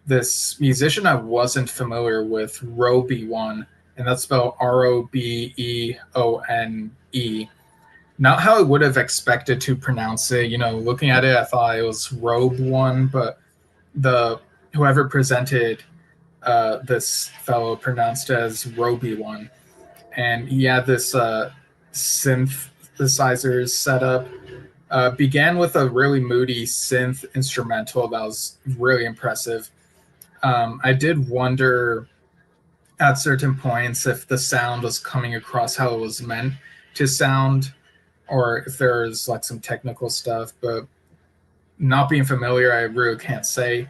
this musician I wasn't familiar with, Robeone, and that's spelled Robeone. Not how I would have expected to pronounce it. Looking at it, I thought it was Robe One, but whoever presented this fellow pronounced it as Robeone. And he had this synthesizer setup. Began with a really moody synth instrumental that was really impressive. I did wonder at certain points if the sound was coming across how it was meant to sound, or if there's some technical stuff, but not being familiar, I really can't say.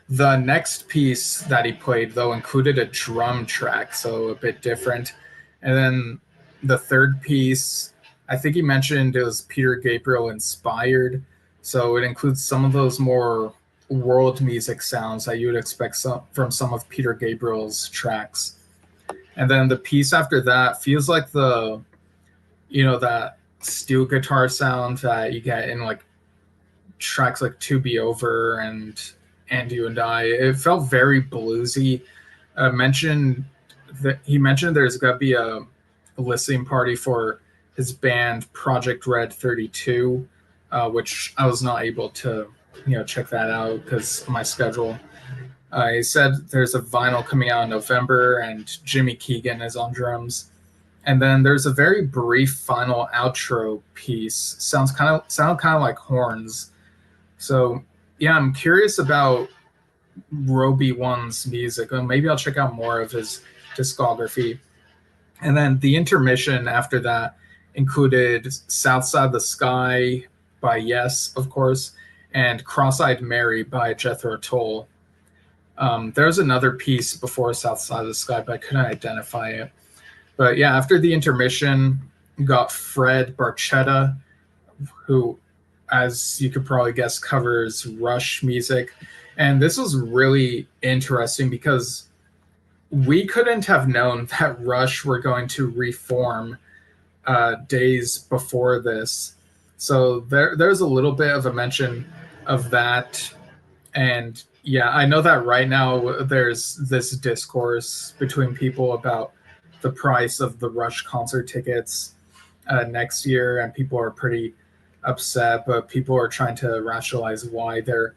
The next piece that he played, though, included a drum track, so a bit different. And then the third piece, I think he mentioned it was Peter Gabriel inspired, so it includes some of those more world music sounds that you would expect from some of Peter Gabriel's tracks. And then the piece after that feels like that steel guitar sound that you get in tracks like To Be Over and You and I. It felt very bluesy. He mentioned there's going to be a listening party for his band Project Red 32, which I was not able to check that out because of my schedule. He said there's a vinyl coming out in November, and Jimmy Keegan is on drums. And then there's a very brief final outro piece. Sound kind of like horns. So yeah, I'm curious about Robeone's music. Maybe I'll check out more of his discography. And then the intermission after that included Southside the Sky by Yes, of course, and Cross-Eyed Mary by Jethro Tull. There's another piece before Southside the Sky, but I couldn't identify it. But yeah, after the intermission, we got Fred Barchetta, who, as you could probably guess, covers Rush music. And this was really interesting because we couldn't have known that Rush were going to reform days before this. So there's a little bit of a mention of that. And yeah, I know that right now there's this discourse between people about the price of the Rush concert tickets next year, and people are pretty upset, but people are trying to rationalize why they're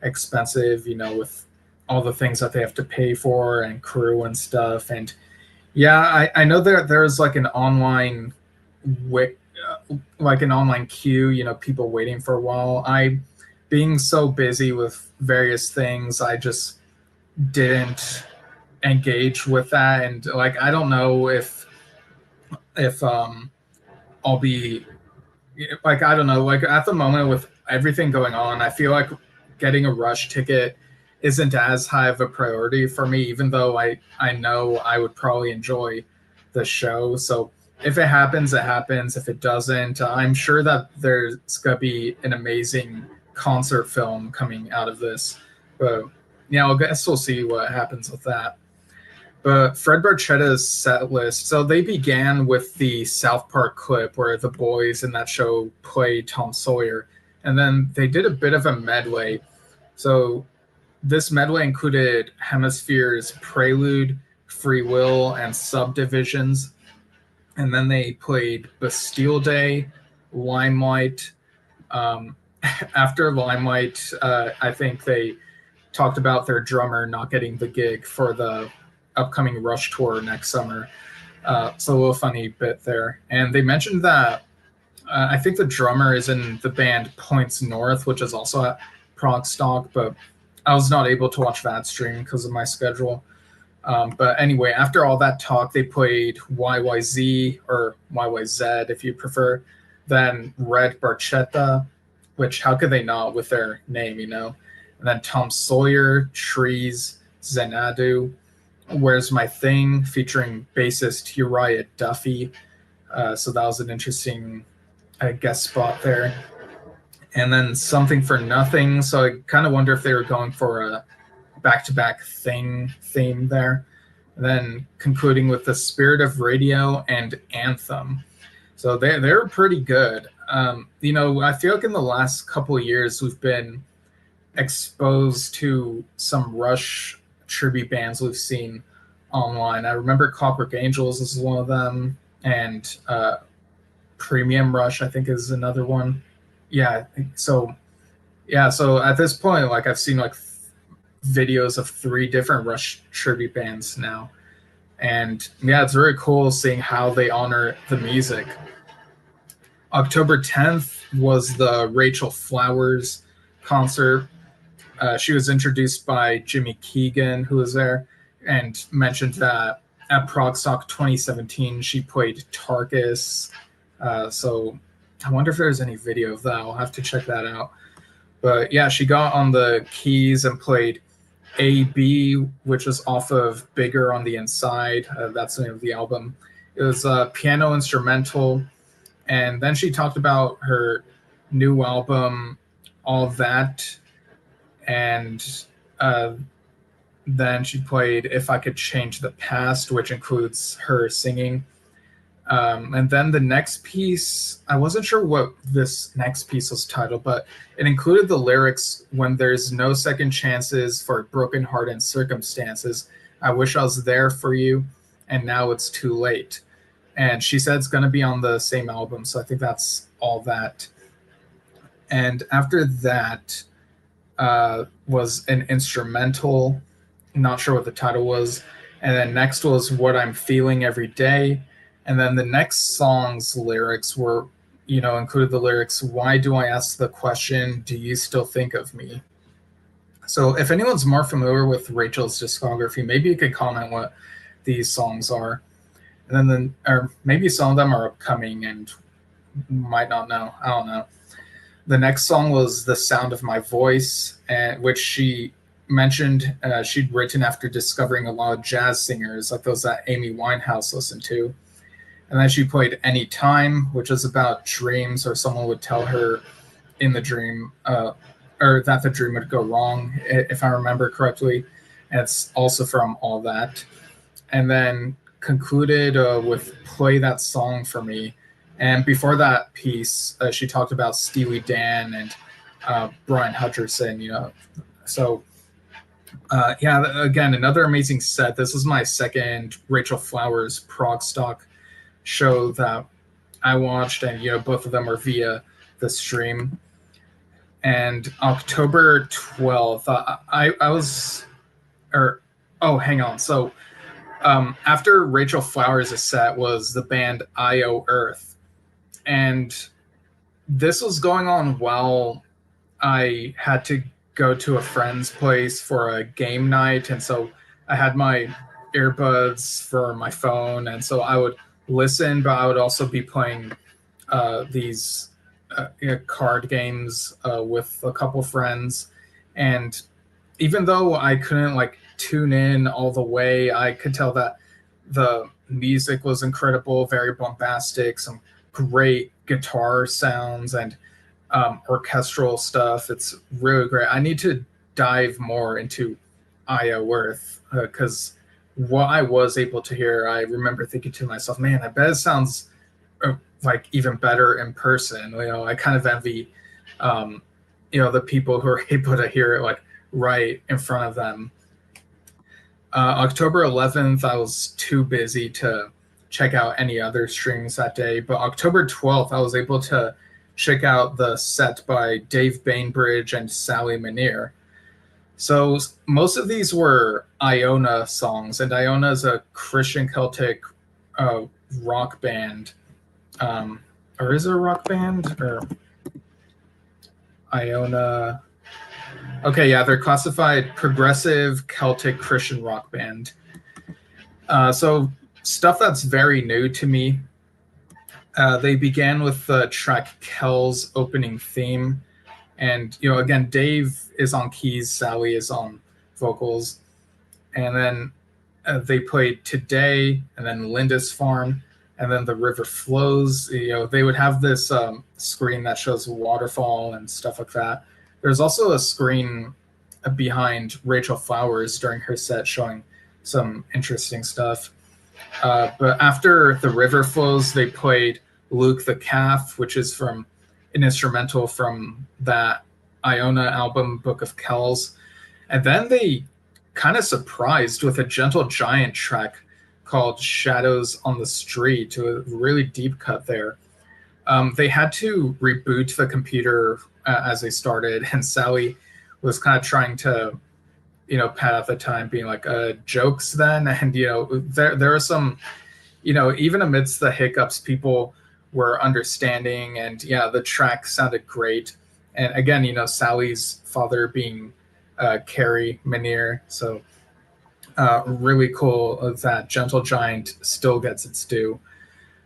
expensive, with all the things that they have to pay for and crew and stuff. And yeah, I know there's an online an online queue, people waiting for a while. Being so busy with various things, I just didn't engage with that. And I don't know if I'll be I don't know, at the moment with everything going on, I feel like getting a Rush ticket isn't as high of a priority for me, even though I know I would probably enjoy the show. So if it happens, it happens. If it doesn't, I'm sure that there's going to be an amazing concert film coming out of this. But yeah, I guess we'll see what happens with that. But Fred Barchetta's set list, so they began with the South Park clip where the boys in that show play Tom Sawyer. And then they did a bit of a medley. So this medley included Hemisphere's Prelude, Free Will, and Subdivisions. And then they played Bastille Day, Limelight, after Limelight, I think they talked about their drummer not getting the gig for the upcoming Rush tour next summer. So a little funny bit there. And they mentioned that I think the drummer is in the band Points North, which is also at ProgStock, but I was not able to watch that stream because of my schedule. But anyway, after all that talk, they played YYZ or YYZ if you prefer, then Red Barchetta, which how could they not with their name, you know? And then Tom Sawyer, Trees, Xanadu, Where's My Thing, featuring bassist Uriah Duffy. So that was an interesting guest spot there. And then Something for Nothing. So I kind of wonder if they were going for a back-to-back theme there. And then concluding with The Spirit of Radio and Anthem. So they're pretty good. You know, I feel like in the last couple of years we've been exposed to some Rush tribute bands we've seen online. I remember Clockwork Angels is one of them, and Premium Rush I think is another one. So at this point, like I've seen like videos of 3 different Rush tribute bands now, and yeah, it's very cool seeing how they honor the music. October 10th was the Rachel Flowers concert. She was introduced by Jimmy Keegan, who was there, and mentioned that at ProgStock 2017 she played Tarkus. So I wonder if there's any video of that. I'll have to check that out. But yeah, she got on the keys and played A.B., which was off of Bigger on the Inside. That's the name of the album. It was a piano instrumental. And then she talked about her new album, All That. And then she played If I Could Change the Past, which includes her singing. And then the next piece, I wasn't sure what this next piece was titled, but it included the lyrics, When There's No Second Chances for a Broken Heart and Circumstances, I Wish I Was There for You, and Now It's Too Late. And she said it's going to be on the same album, so I think that's All That. And after that was an instrumental, not sure what the title was. And then next was What I'm Feeling Every Day. And then the next song's lyrics were, you know, included the lyrics, Why do I ask the question, do you still think of me? So if anyone's more familiar with Rachel's discography, maybe you could comment what these songs are. And then, or maybe some of them are upcoming and might not know. I don't know. The next song was The Sound of My Voice, which she mentioned she'd written after discovering a lot of jazz singers, like those that Amy Winehouse listened to. And then she played Anytime, which is about dreams, or someone would tell her in the dream, or that the dream would go wrong, if I remember correctly. And it's also from All That. And then concluded with Play That Song for Me. And before that piece, she talked about Steely Dan and Brian Hutcherson, you know. So, yeah, again, another amazing set. This is my second Rachel Flowers ProgStock show that I watched, and, you know, both of them are via the stream. And October 12th, I was, hang on. So, after Rachel Flowers' set was the band IO Earth. And this was going on while I had to go to a friend's place for a game night. And so I had my earbuds for my phone. And so I would listen, but I would also be playing these card games with a couple friends. And even though I couldn't like tune in all the way, I could tell that the music was incredible, very bombastic, some great guitar sounds and orchestral stuff. It's really great. I need to dive more into IO Earth because what I was able to hear, I remember thinking to myself, man, I bet it sounds like even better in person. You know, I kind of envy, you know, the people who are able to hear it like right in front of them. October 11th, I was too busy to check out any other streams that day. But October 12th, I was able to check out the set by Dave Bainbridge and Sally Minear. So most of these were Iona songs, and Iona is a Christian Celtic rock band. Or is it a rock band? Or Iona... Okay, yeah, they're classified progressive Celtic Christian rock band. So stuff that's very new to me. They began with the track Kel's opening theme. And, again, Dave is on keys, Sally is on vocals. And then they played Today, and then Lindisfarne, and then The River Flows. They would have this screen that shows a waterfall and stuff like that. There's also a screen behind Rachel Flowers during her set showing some interesting stuff. But after The River Flows, they played Luke the Calf, which is from an instrumental from that Iona album, Book of Kells. And then they kind of surprised with a Gentle Giant track called Shadows on the Street, a really deep cut there. They had to reboot the computer as they started, and Sally was kind of trying to, pat at the time, being like, jokes then? And, there are some, even amidst the hiccups, people were understanding, and the track sounded great. And again, Sally's father being Carrie Minear, so really cool that Gentle Giant still gets its due.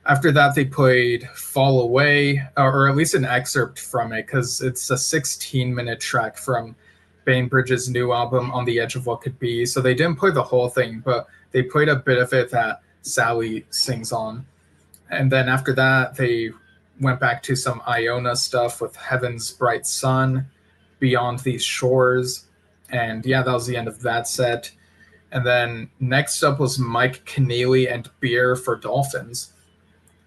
After that, they played Fall Away, or at least an excerpt from it, because it's a 16-minute track from Bainbridge's new album, On the Edge of What Could Be. So they didn't play the whole thing, but they played a bit of it that Sally sings on. And then after that, they went back to some Iona stuff with Heaven's Bright Sun, Beyond These Shores. And that was the end of that set. And then next up was Mike Keneally and Beer for Dolphins.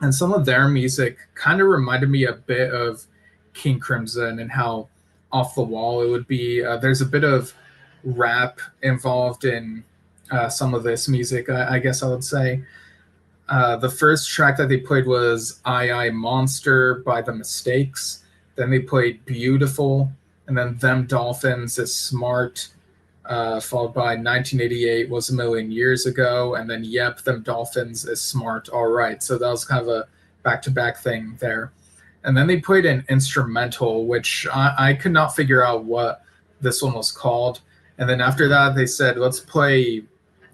And some of their music kind of reminded me a bit of King Crimson and how off the wall it would be. There's a bit of rap involved in some of this music, I guess I would say. The first track that they played was I Monster by The Mistakes. Then they played Beautiful, and then Them Dolphins is Smart, followed by 1988 Was a Million Years Ago, and then Yep, Them Dolphins is Smart, All Right. So that was kind of a back-to-back thing there. And then they played an instrumental, which I could not figure out what this one was called. And then after that, they said, let's play,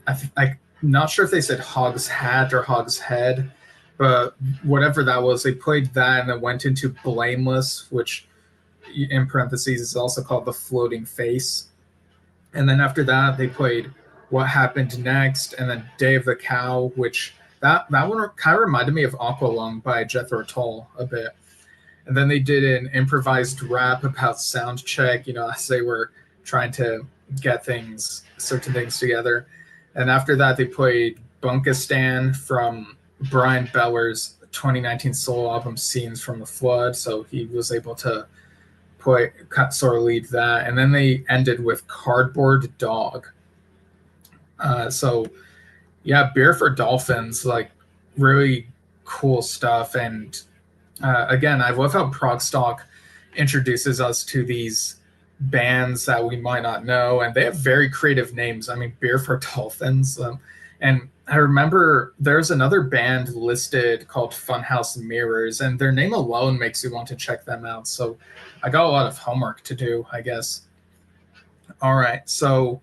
I'm not sure if they said Hog's Hat or Hog's Head, but whatever that was, they played that and then went into Blameless, which in parentheses is also called The Floating Face. And then after that, they played What Happened Next, and then Day of the Cow, which that one kind of reminded me of Aqualung by Jethro Tull a bit. And then they did an improvised rap about sound check, as they were trying to get certain things together. And after that, they played Bunkistan from Brian Beller's 2019 solo album, Scenes from the Flood. So he was able to sort of lead that. And then they ended with Cardboard Dog. Beer for Dolphins, like really cool stuff. And again, I love how ProgStock introduces us to these bands that we might not know, and they have very creative names. I mean, Beer for Dolphins. And I remember there's another band listed called Funhouse Mirrors, and their name alone makes you want to check them out. So I got a lot of homework to do, I guess. All right, so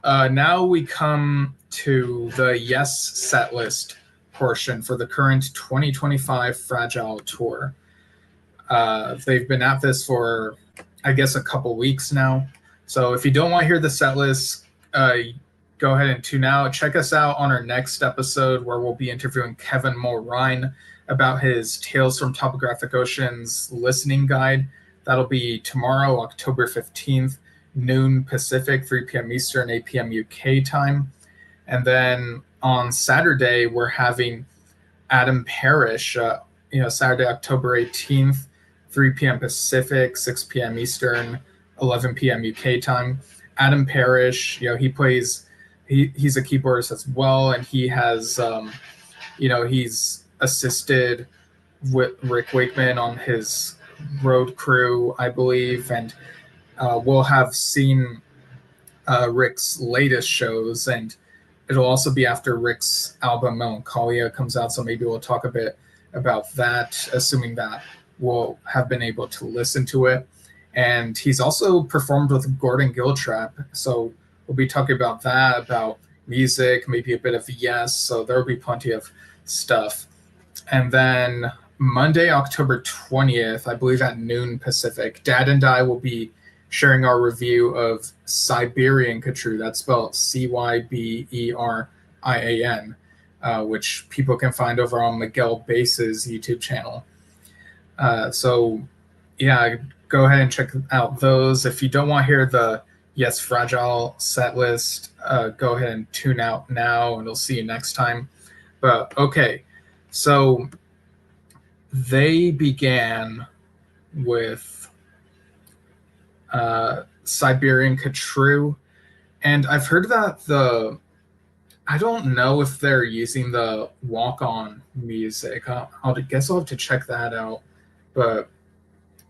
now we come to the Yes set list portion for the current 2025 Fragile Tour. They've been at this for, I guess, a couple weeks now. So if you don't want to hear the set list, go ahead and tune out. Check us out on our next episode where we'll be interviewing Kevin Mulrine about his Tales from Topographic Oceans listening guide. That'll be tomorrow, October 15th, noon Pacific, 3 p.m. Eastern, 8 p.m. UK time. And then on Saturday, we're having Adam Parrish, Saturday, October 18th, 3 p.m. Pacific, 6 p.m. Eastern, 11 p.m. UK time. Adam Parrish, he's a keyboardist as well, and he has, he's assisted with Rick Wakeman on his road crew, I believe, and we'll have seen Rick's latest shows, and it'll also be after Rick's album Melancholia comes out, so maybe we'll talk a bit about that, assuming that we'll have been able to listen to it. And he's also performed with Gordon Giltrap, so we'll be talking about that, about music, maybe a bit of Yes, so there'll be plenty of stuff. And then Monday, October 20th, I believe at noon Pacific, Dad and I will be sharing our review of Siberian Khatru. That's spelled Cyberian, which people can find over on Miguel Base's YouTube channel. So, yeah, go ahead and check out those. If you don't want to hear the Yes Fragile set list, go ahead and tune out now, and we'll see you next time. But, okay, so they began with Siberian Khatru, and I've heard that I don't know if they're using the walk-on music. I guess I'll have to check that out, but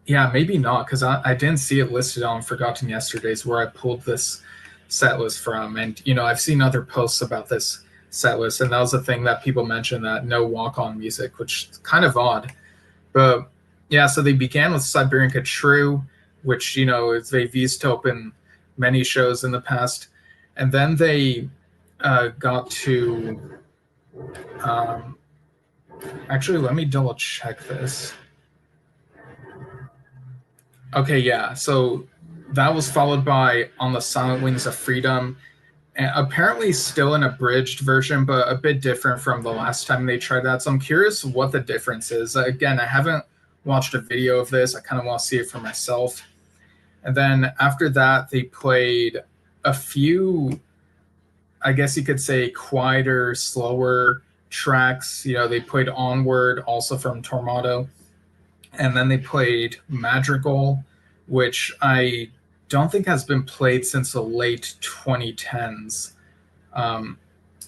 yeah, maybe not, because I didn't see it listed on Forgotten Yesterdays where I pulled this set list from, and I've seen other posts about this set list, and that was the thing that people mentioned, that no walk-on music, which is kind of odd. But yeah, so they began with Siberian Khatru, which they've used to open many shows in the past, and then they got to actually, let me double check this. Okay, yeah, so that was followed by On the Silent Wings of Freedom, and apparently still an abridged version, but a bit different from the last time they tried that. So I'm curious what the difference is. Again, I haven't watched a video of this. I kind of want to see it for myself. And then after that, they played a few, I guess you could say, quieter, slower tracks. They played Onward, also from Tormato. And then they played Madrigal, which I don't think has been played since the late 2010s.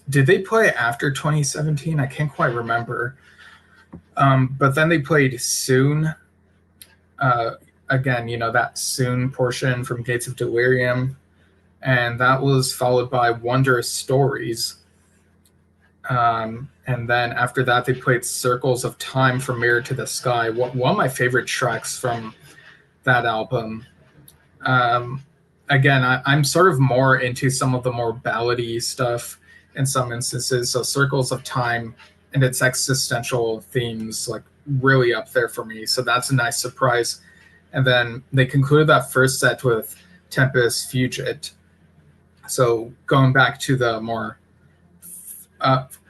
Did they play after 2017? I can't quite remember. But then they played Soon. Again, that Soon portion from Gates of Delirium. And that was followed by Wondrous Stories. And then after that, they played Circles of Time from Mirror to the Sky. One of my favorite tracks from that album. Again, I'm sort of more into some of the more ballady stuff in some instances. So Circles of Time and its existential themes, like, really up there for me. So that's a nice surprise. And then they concluded that first set with Tempest Fugit. So going back to the more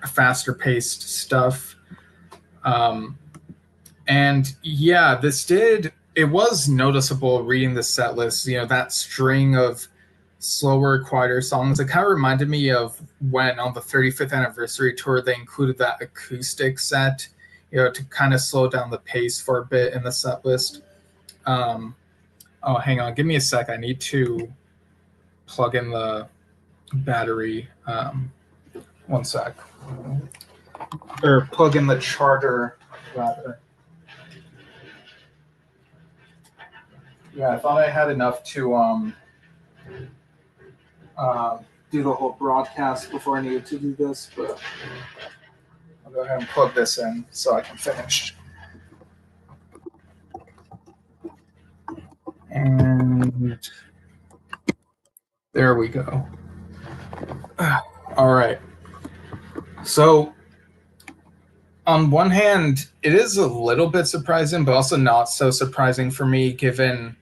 faster paced stuff. And yeah, it was noticeable reading the set list, that string of slower, quieter songs. It kind of reminded me of when on the 35th anniversary tour, they included that acoustic set, to kind of slow down the pace for a bit in the set list. Oh, hang on. Give me a sec. I need to plug in the battery. One sec. Or plug in the charger, rather. Yeah, I thought I had enough to do the whole broadcast before I needed to do this, but I'll go ahead and plug this in so I can finish. And there we go. All right. So on one hand, it is a little bit surprising, but also not so surprising for me, given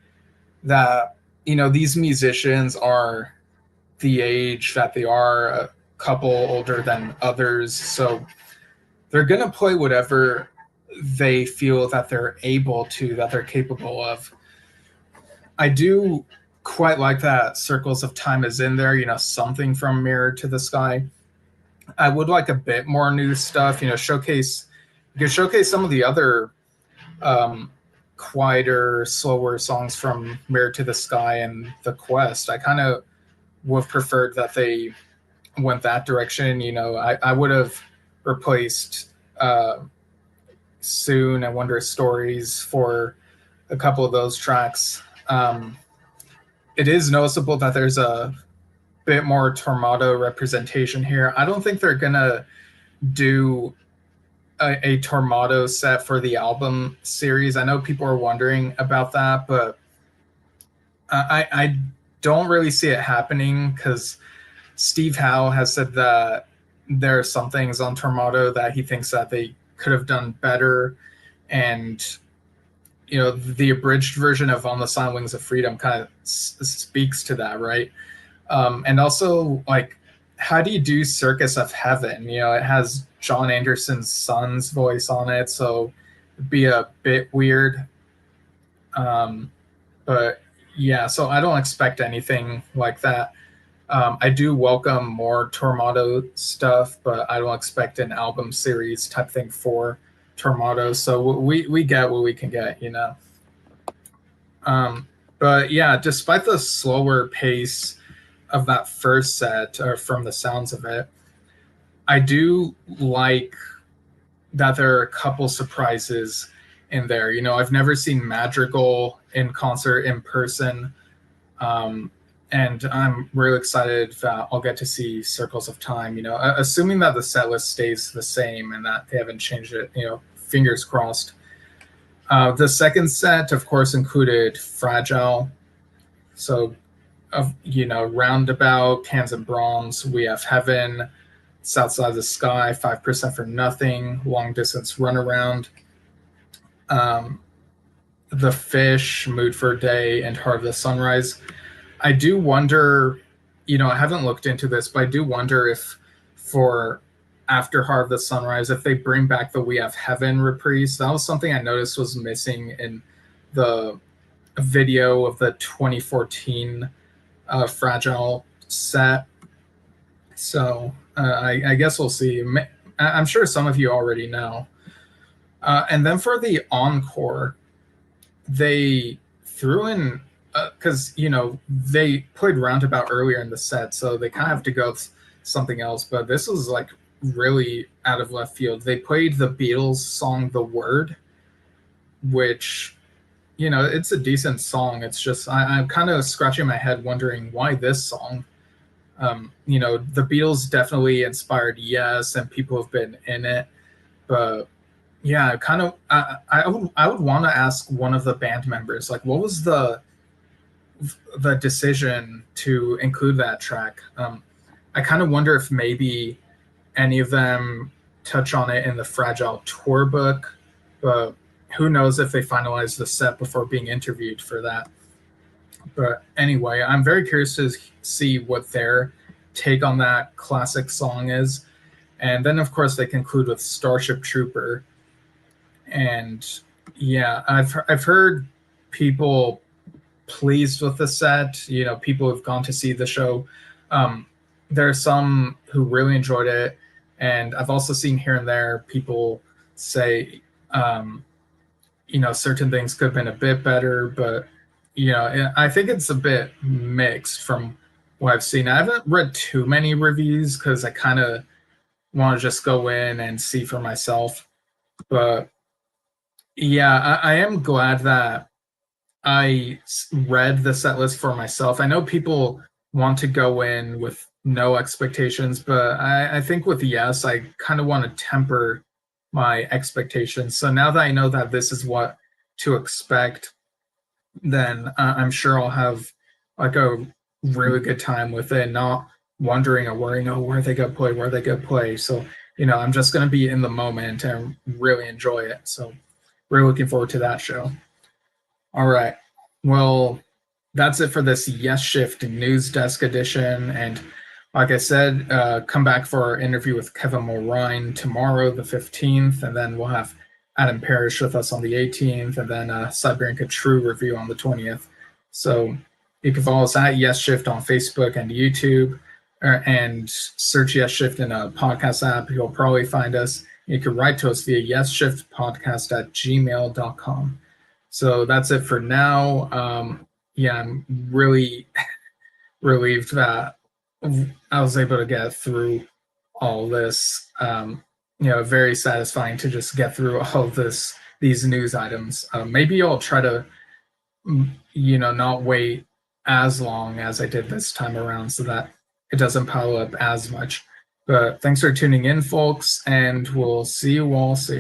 that, these musicians are the age that they are, a couple older than others. So they're going to play whatever they feel that they're able to, that they're capable of. I do quite like that Circles of Time is in there, something from Mirror to the Sky. I would like a bit more new stuff, showcase some of the other quieter, slower songs from Mirror to the Sky and The Quest. I kind of would have preferred that they went that direction. I would have replaced Soon and Wondrous Stories for a couple of those tracks. It is noticeable that there's a bit more Tormato representation here. I don't think they're gonna do a Tormato set for the album series. I know people are wondering about that, but I don't really see it happening because Steve Howe has said that there are some things on Tormato that he thinks that they could have done better, and the abridged version of On the Silent Wings of Freedom kind of speaks to that, right? And also, like, how do you do Circus of Heaven? It has John Anderson's son's voice on it, so it'd be a bit weird. But yeah, so I don't expect anything like that. I do welcome more Tormato stuff, but I don't expect an album series type thing for Tormato. So we get what we can get, But yeah, despite the slower pace of that first set, or from the sounds of it, I do like that there are a couple surprises in there. I've never seen Madrigal in concert in person. And I'm really excited that I'll get to see Circles of Time, assuming that the set list stays the same and that they haven't changed it, fingers crossed. The second set, of course, included Fragile. So, Roundabout, Cans and Bronze, We Have Heaven, South Side of the Sky, 5% for Nothing, Long Distance Runaround, The Fish, Mood for a Day, and Heart of the Sunrise. I do wonder, I haven't looked into this, but I do wonder if for after Heart of the Sunrise, if they bring back the We Have Heaven reprise. That was something I noticed was missing in the video of the 2014 Fragile set. So I guess we'll see. I'm sure some of you already know. And then for the encore, they threw in, because they played Roundabout earlier in the set, so they kind of have to go with something else. But this was like really out of left field. They played the Beatles song "The Word," which it's a decent song. It's just I'm kind of scratching my head wondering why this song. The Beatles definitely inspired Yes, and people have been in it, but yeah, kind of. I would want to ask one of the band members, like, what was the decision to include that track. I kind of wonder if maybe any of them touch on it in the Fragile tour book, but who knows if they finalize the set before being interviewed for that. But anyway, I'm very curious to see what their take on that classic song is. And then, of course, they conclude with Starship Trooper. And yeah, I've heard people pleased with the set. People who've gone to see the show. There are some who really enjoyed it, and I've also seen here and there people say, certain things could have been a bit better, but I think it's a bit mixed from what I've seen. I haven't read too many reviews because I kind of want to just go in and see for myself. But yeah, I am glad that I read the set list for myself. I know people want to go in with no expectations, but I think with Yes, I kind of want to temper my expectations. So now that I know that this is what to expect, then I'm sure I'll have like a really good time with it, not wondering or worrying, where they go play. So, I'm just going to be in the moment and really enjoy it. So we're looking forward to that show. All right. Well, that's it for this Yesshift News Desk Edition. And like I said, come back for our interview with Kevin Mulrine tomorrow, the 15th, and then we'll have Adam Parrish with us on the 18th, and then Siberian True review on the 20th. So you can follow us at Yesshift on Facebook and YouTube, and search Yesshift in a podcast app. You'll probably find us. You can write to us via yesshiftpodcast@gmail.com. So that's it for now. I'm really relieved that I was able to get through all this. Very satisfying to just get through all these news items. Maybe I'll try to not wait as long as I did this time around so that it doesn't pile up as much. But thanks for tuning in, folks, and we'll see you all soon.